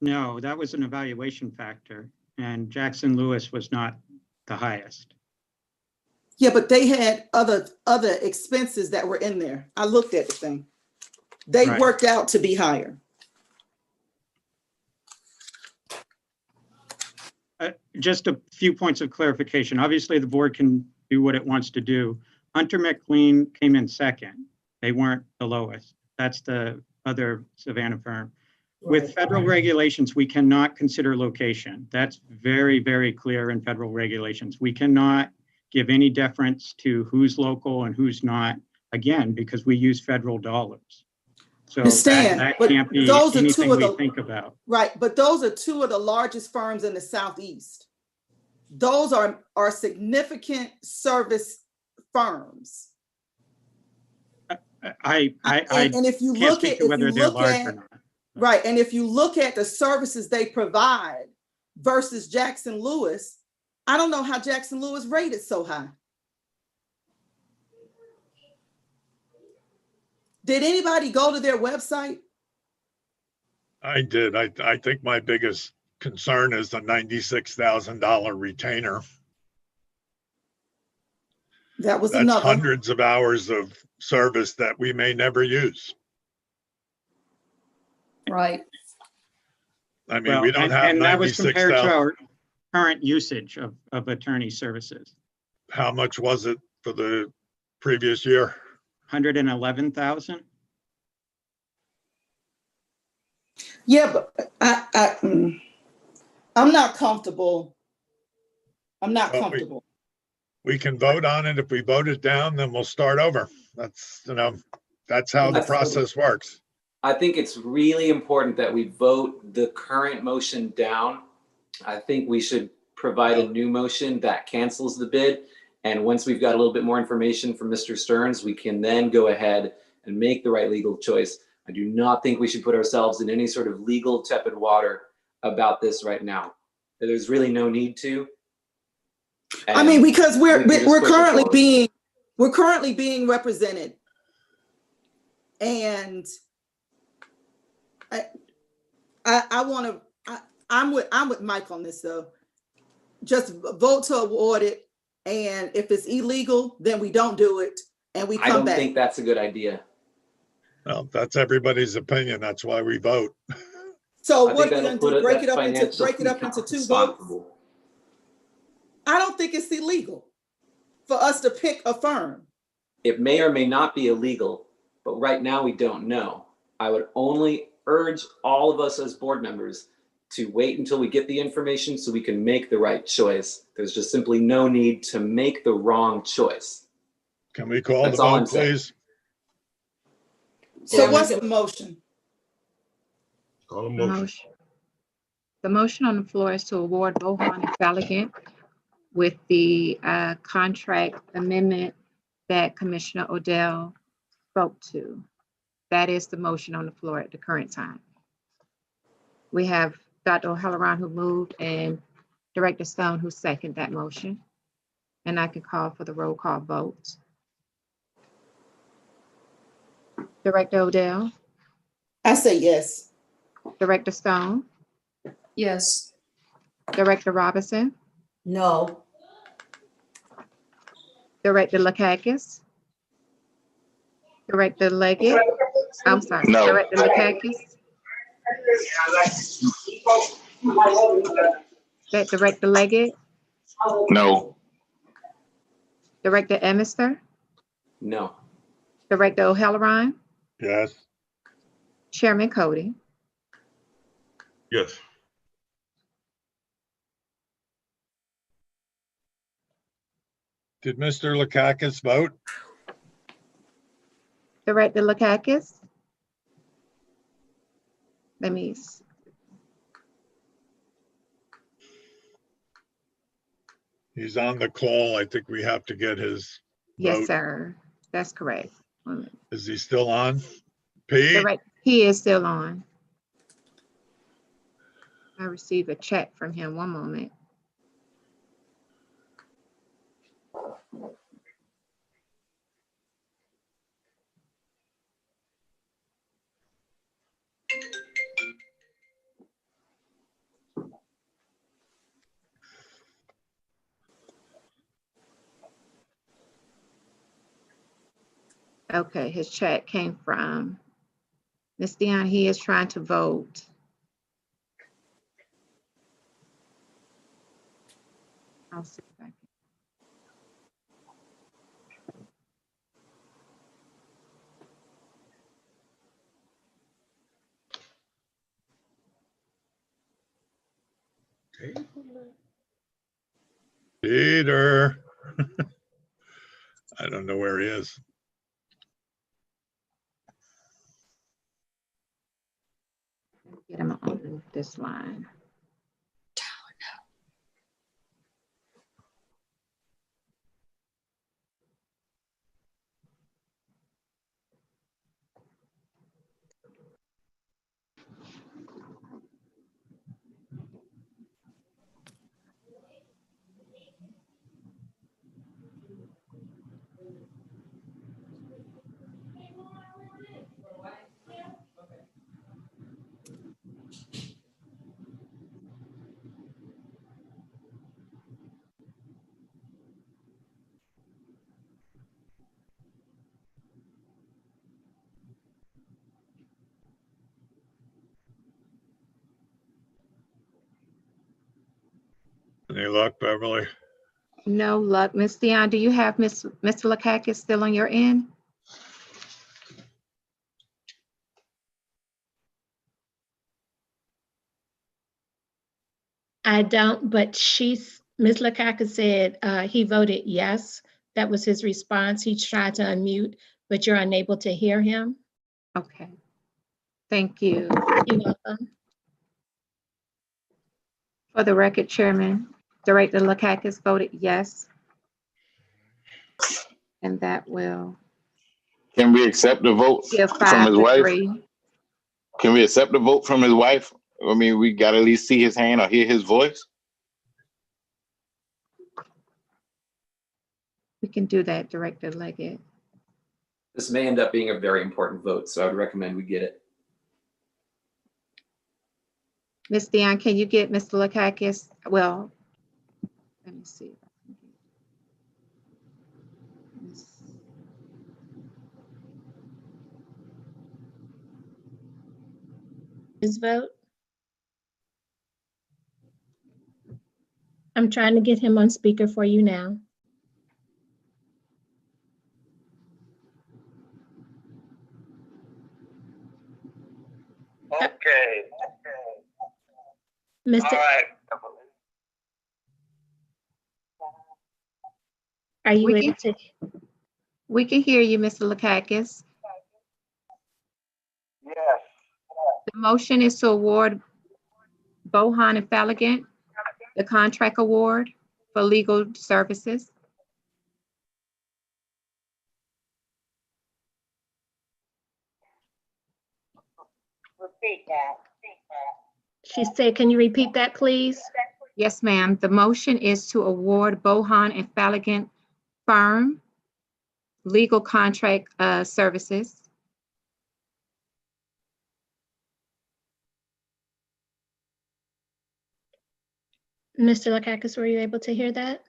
No, that was an evaluation factor, and Jackson Lewis was not the highest. Yeah, but they had other expenses that were in there. I looked at the thing. They worked out to be higher. Just a few points of clarification. Obviously, the board can do what it wants to do. Hunter McLean came in second. They weren't the lowest. That's the other Savannah firm. With federal regulations, we cannot consider location. That's very, very clear in federal regulations. We cannot give any deference to who's local and who's not, again, because we use federal dollars. So that can't be anything we think about. Right, but those are two of the largest firms in the Southeast. Those are significant service firms. And if you look at whether they're large or not. Right, and if you look at the services they provide versus Jackson Lewis, I don't know how Jackson Lewis rated so high. Did anybody go to their website? I did. I think my biggest concern is the $96,000 retainer. That's another. Hundreds of hours of service that we may never use. Right. I mean, we don't have and that was compared to 96,000. our current usage of attorney services. How much was it for the previous year? 111,000. Yeah, but I'm not comfortable. I'm not comfortable. We can vote on it. If we vote it down, then we'll start over. That's, that's how the process works. I think it's really important that we vote the current motion down. I think we should provide a new motion that cancels the bid. And once we've got a little bit more information from Mr. Stearns, we can then go ahead and make the right legal choice. I do not think we should put ourselves in any sort of legal tepid water about this right now. There's really no need to. And I mean, because we're currently being represented, and I'm with Mike on this though. Just vote to award it, and if it's illegal, then we don't do it, and we come back. I don't think that's a good idea. Well, that's everybody's opinion. That's why we vote. So what are we going to do? Break it up into two votes? I don't think it's illegal for us to pick a firm. It may or may not be illegal, but right now we don't know. I would only urge all of us as board members to wait until we get the information so we can make the right choice. There's just simply no need to make the wrong choice. Can we call the vote, please? So what's the motion? Call a motion. The motion on the floor is to award Bohan and Faligant with the contract amendment that Commissioner Odell spoke to. That is the motion on the floor at the current time. We have Dr. O'Halloran who moved and Director Stone who seconded that motion. And I can call for the roll call vote. Director Odell? I say yes. Director Stone? Yes. Director Robinson? No. Director Lakakis? Director Leggett? I'm sorry, No. Director Lakakis? Director Leggett? No. Director Emister? No. Director O'Halloran? Yes. Chairman Cody? Yes. Did Mr. Lakakis vote? Director Lakakis? Let me see. He's on the call. I think we have to get his Yes, vote. sir. That's correct. Is he still on? Pete? He is still on. I received a chat from him. One moment. Okay, his chat came from Ms. Dion. He is trying to vote. I'll see if I can. Peter. I don't know where he is. Get him on this line. Any luck, Beverly? No luck. Miss Dion, do you have Mr. Lakakis still on your end? I don't, but Ms. Lakaka said he voted yes. That was his response. He tried to unmute, but you're unable to hear him. Okay. Thank you. You're welcome. For the record, Chairman, Director Lakakis voted yes. And that will Can we accept the vote give from 5 his to wife? 3. Can we accept the vote from his wife? I mean, we got to at least see his hand or hear his voice. We can do that, Director Leggett. This may end up being a very important vote, so I would recommend we get it. Ms. Dion, can you get Mr. Lakakis? Well, let me see. His vote. I'm trying to get him on speaker for you now. Okay. Mr. All right. Are you able to? We can hear you, Mr. Lakakis. Yes. The motion is to award Bohan and Falligant the contract award for legal services. Repeat that. She said, can you repeat that, please? Yes, ma'am. The motion is to award Bohan and Falligant firm legal contract services. Mr. Lakakis, were you able to hear that?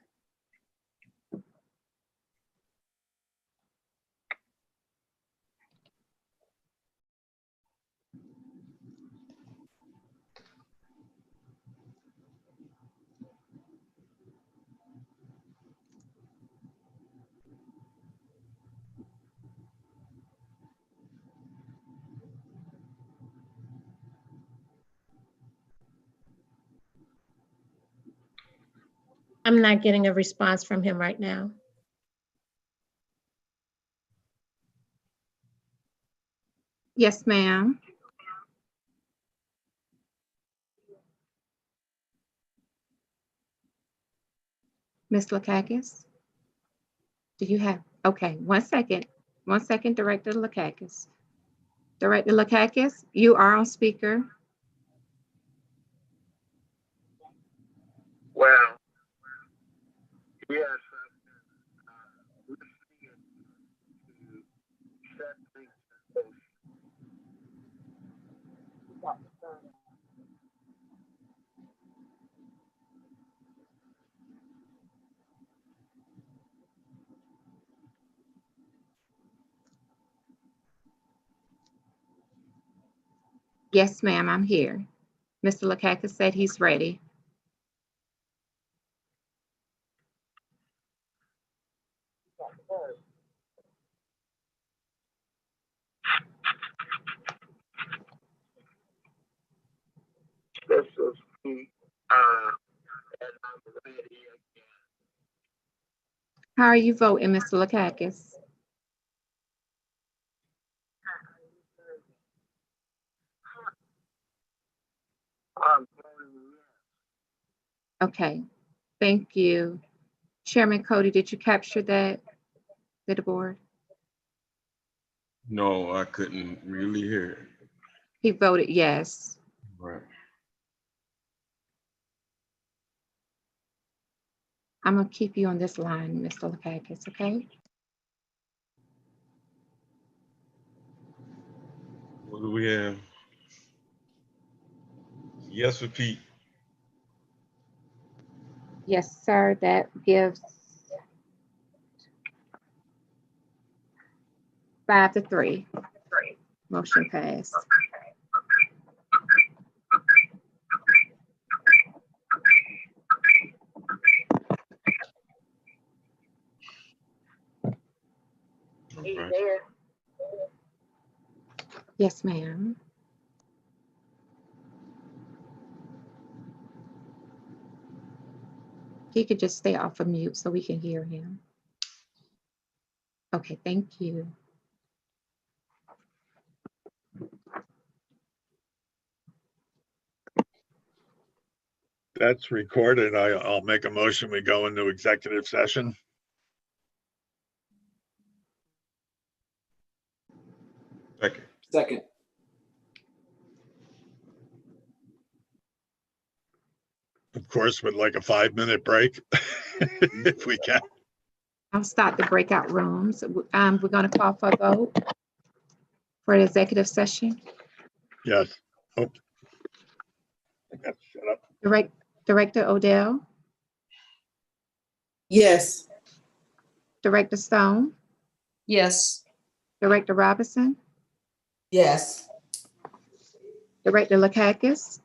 I'm not getting a response from him right now. Yes, ma'am. Ms. Lakakis, do you have, okay, 1 second. 1 second, Director Lakakis. Director Lakakis, you are on speaker. Well, yes. Yes, ma'am, I'm here. Mr. Lakakis said he's ready. This is me, and I'm ready again. How are you voting, Mr. Lakakis? I'm voting yes. Okay, thank you. Chairman Cody, did you capture that, to the board? No, I couldn't really hear it. He voted yes. Right. I'm gonna keep you on this line, Mr. Lakakis, okay? What do we have? Yes for Pete. Yes, sir, that gives 5-3. Motion passed. He's there. Yes, ma'am. He could just stay off of mute so we can hear him. Okay, thank you. That's recorded. I'll make a motion. We go into executive session. Second. Second. Of course, with like a 5-minute break, if we can. I'll start the breakout rooms. We're gonna call for a vote for the executive session. Yes. Oh. I got to shut up. Director Odell, Yes. Director Stone, Yes. Director Robinson, Yes. Director Lakakis,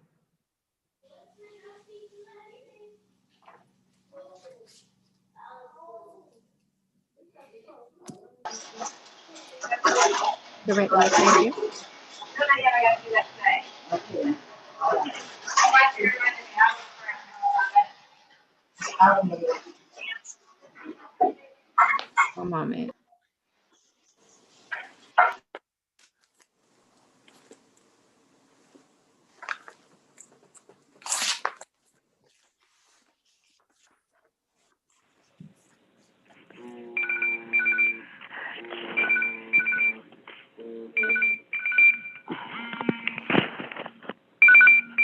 Director Lakakis, one moment.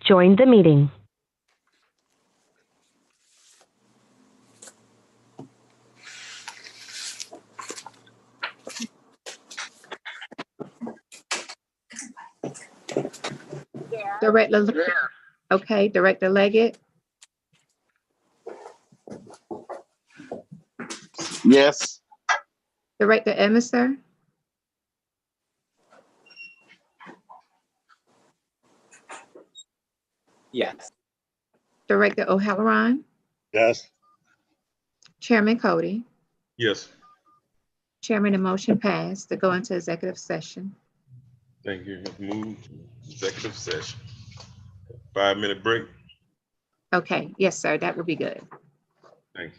Join the meeting. Director, okay, Director Leggett, Yes. Director Emerson, Yes. Director O'Halloran, Yes. Chairman Cody. Yes. Chairman, the motion passed to go into executive session. Thank you. Move to executive session. 5-minute break. Okay, yes, sir, that would be good. Thanks.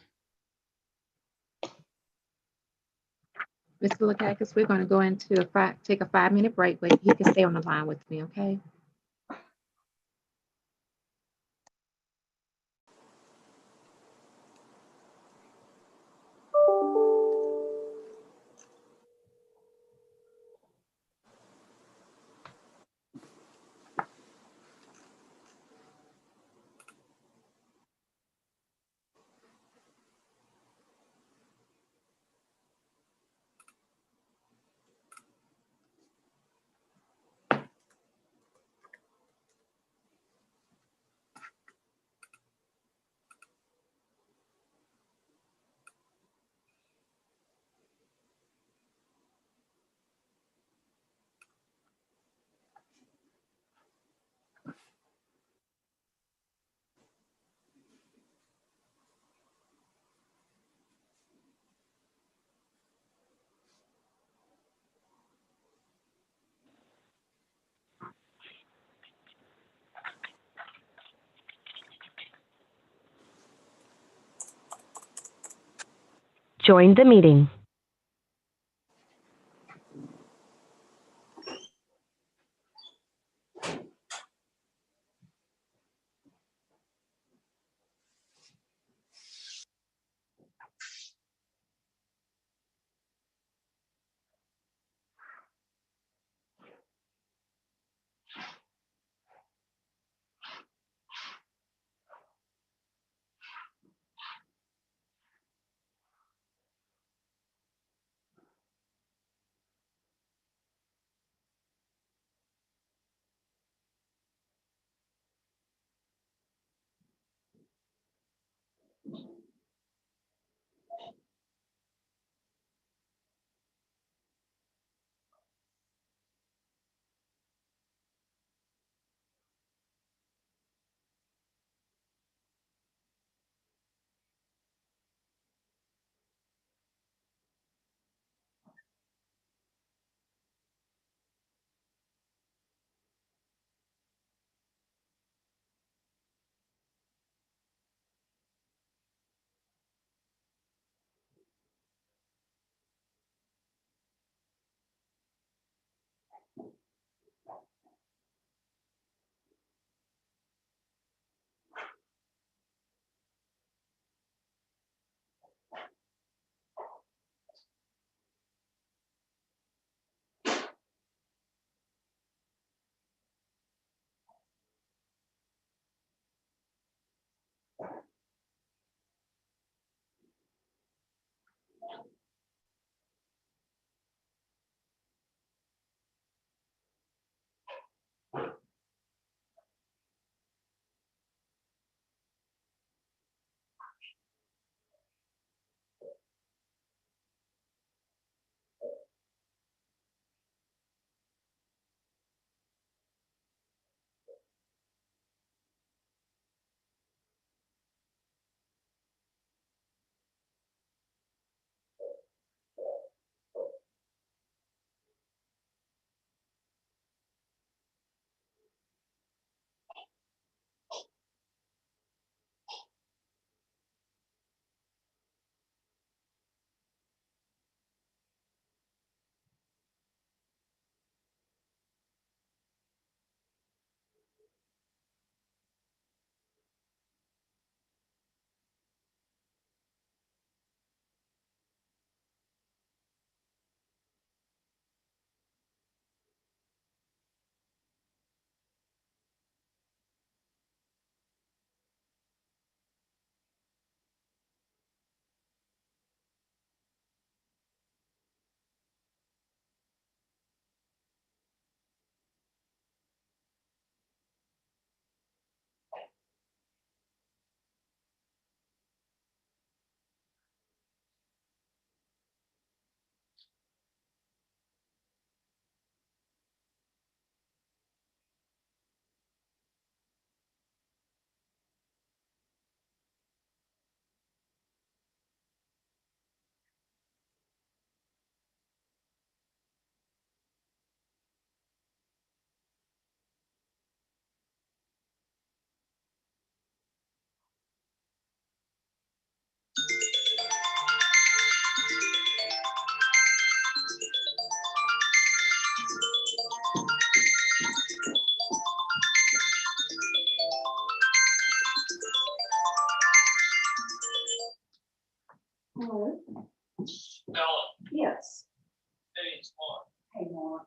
Mr. Lakakis, we're gonna go into take a 5-minute break, but he can stay on the line with me, okay? Join the meeting. Hello. Yes. Hey, Mark.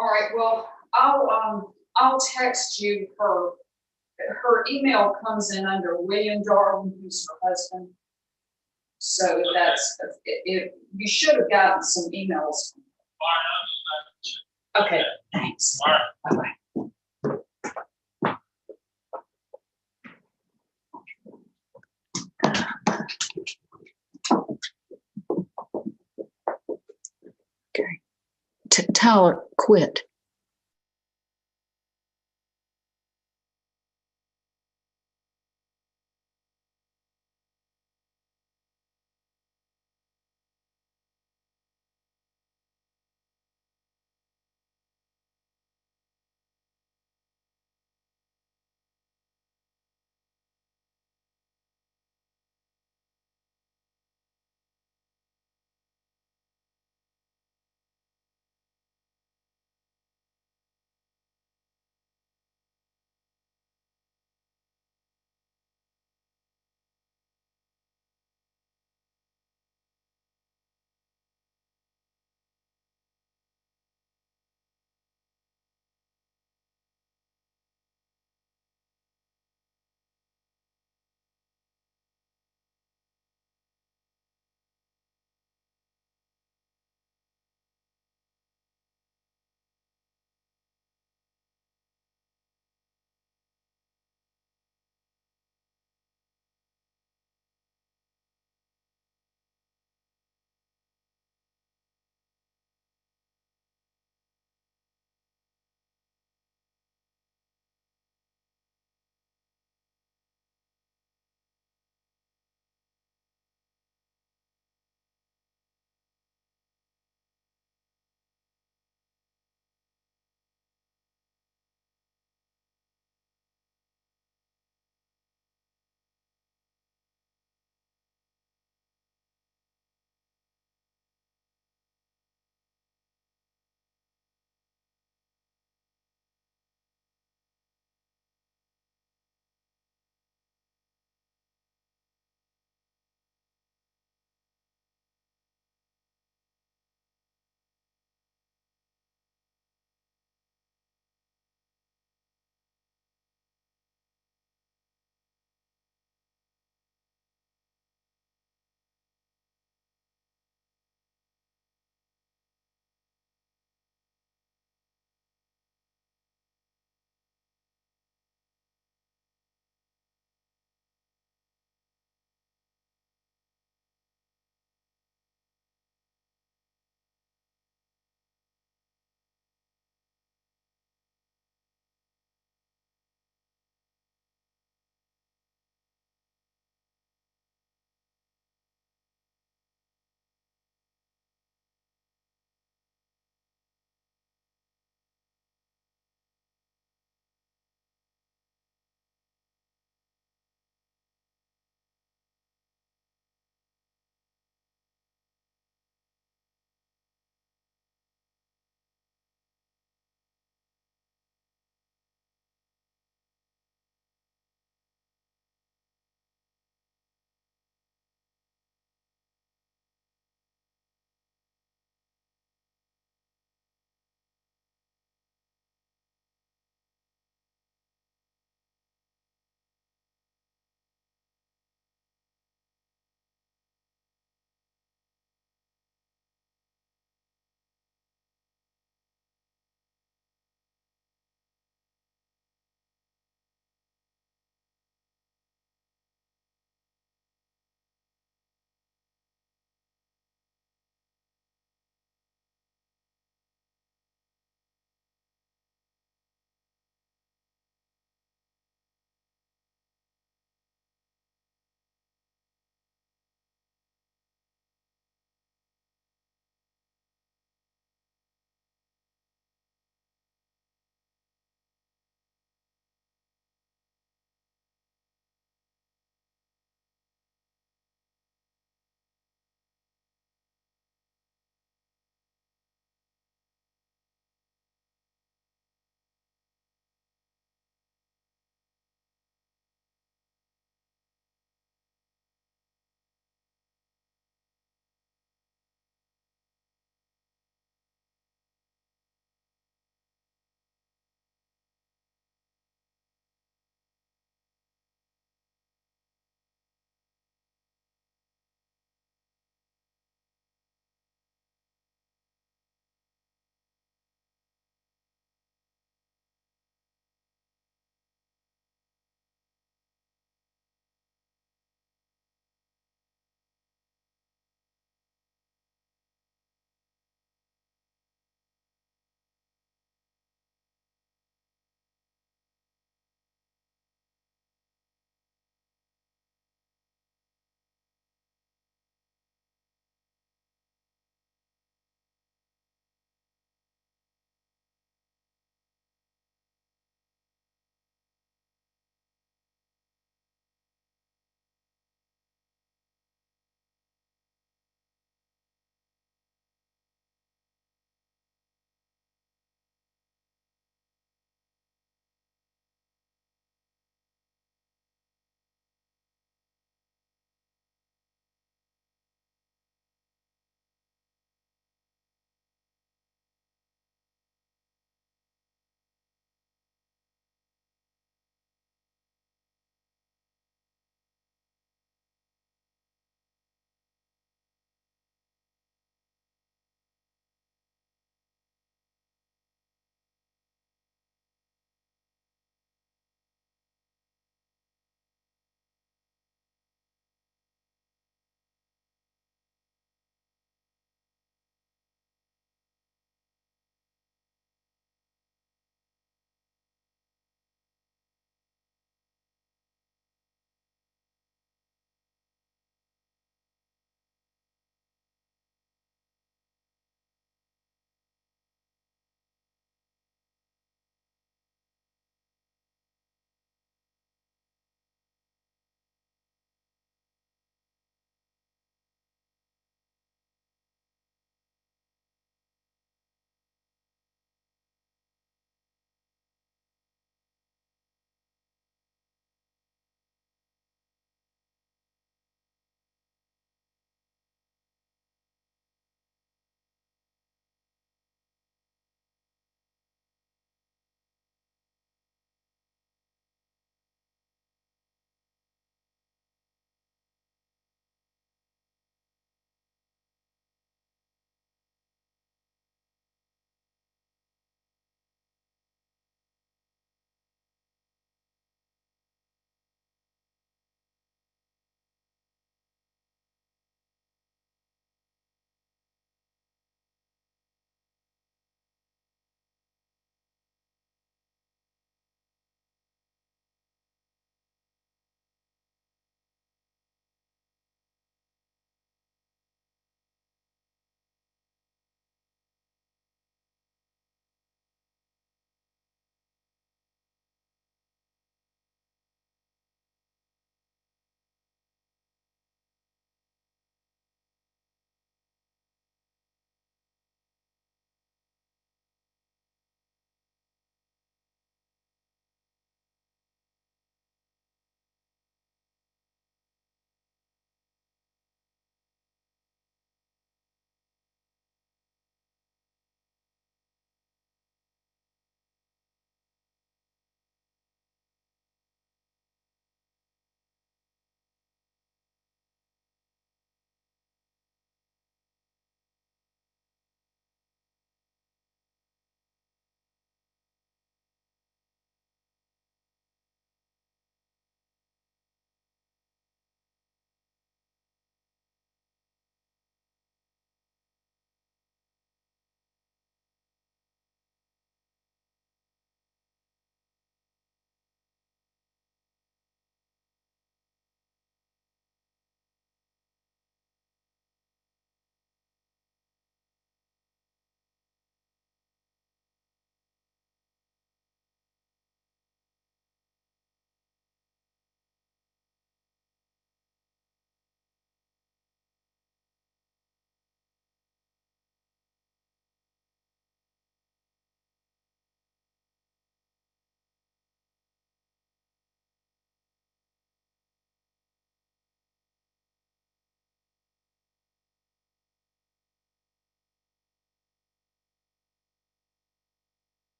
All right, well, I'll I'll text you her email comes in under William Darwin, who's her husband. So if you should have gotten some emails. Okay, thanks. Bye-bye. Okay. Tyler, quit.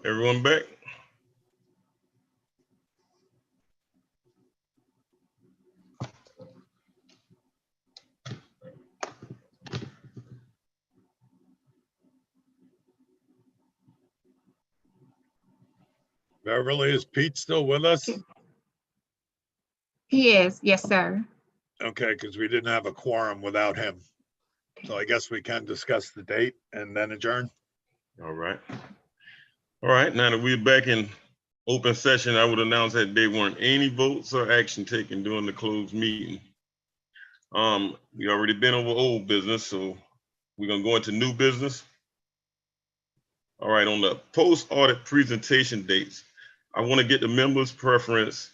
Everyone back? Beverly, is Pete still with us? He is, yes, sir. Okay, because we didn't have a quorum without him. So I guess we can discuss the date and then adjourn. All right. All right, now that we're back in open session, I would announce that there weren't any votes or action taken during the closed meeting. We already been over old business, so we're gonna go into new business. All right, on the post-audit presentation dates, I want to get the members' preference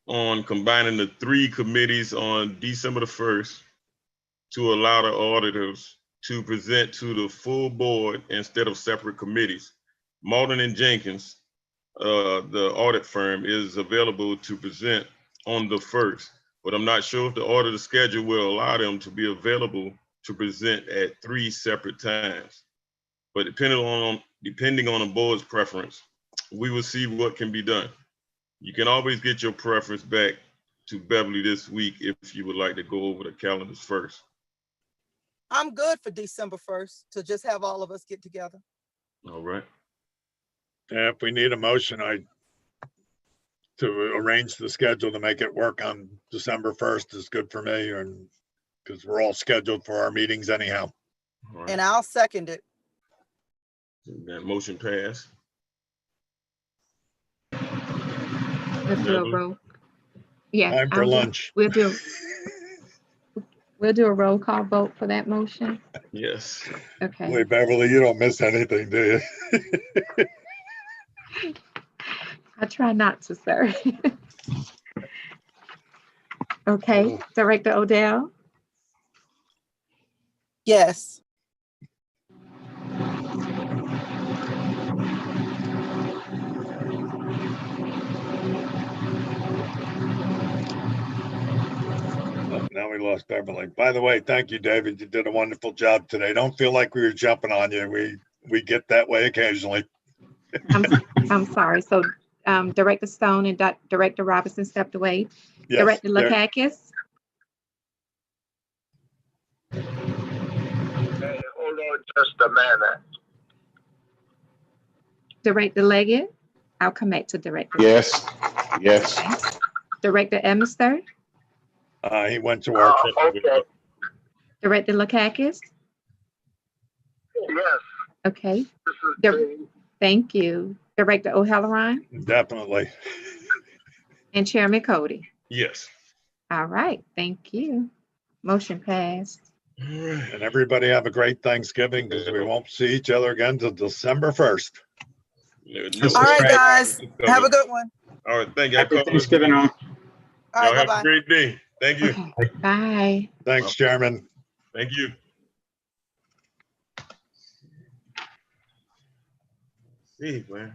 on combining the 3 committees on December the 1st to allow the auditors to present to the full board instead of separate committees. Malden and Jenkins, the audit firm, is available to present on the 1st, but I'm not sure if the auditor schedule will allow them to be available to present at 3 separate times. But depending on the board's preference, we will see what can be done. You can always get your preference back to Beverly this week if you would like to go over the calendars first. I'm good for December 1st to just have all of us get together. All right. Yeah, if we need a motion, to arrange the schedule to make it work on December 1st is good for me, and because we're all scheduled for our meetings anyhow. All right. And I'll second it. That motion passed. Let's do a roll. Yes. Time for lunch. We'll do a roll call vote for that motion. Yes. Okay. Boy, Beverly, you don't miss anything, do you? I try not to, sir. Okay, Director Odell? Yes. Oh, now we lost Beverly. By the way, thank you, David. You did a wonderful job today. Don't feel like we were jumping on you. We get that way occasionally. I'm sorry. So Director Stone and Director Robinson stepped away. Yes, Director Lakakis? Hey, hold on just a minute. Director Leggett? I'll come back to Director. Yes, yes. Okay. Director Emister? He went to our Okay. Director Lakakis? Yes. Okay. This is Dave. Thank you. Director O'Halloran? Definitely. And Chairman Cody? Yes. All right. Thank you. Motion passed. And everybody have a great Thanksgiving, because we won't see each other again till December 1st. All right, guys. Have a good one. All right. Thank you. Happy Thanksgiving all. All Y'all right, have bye-bye. a great day. Thank you. Okay. Bye. Thanks, Chairman. Thank you. See, man.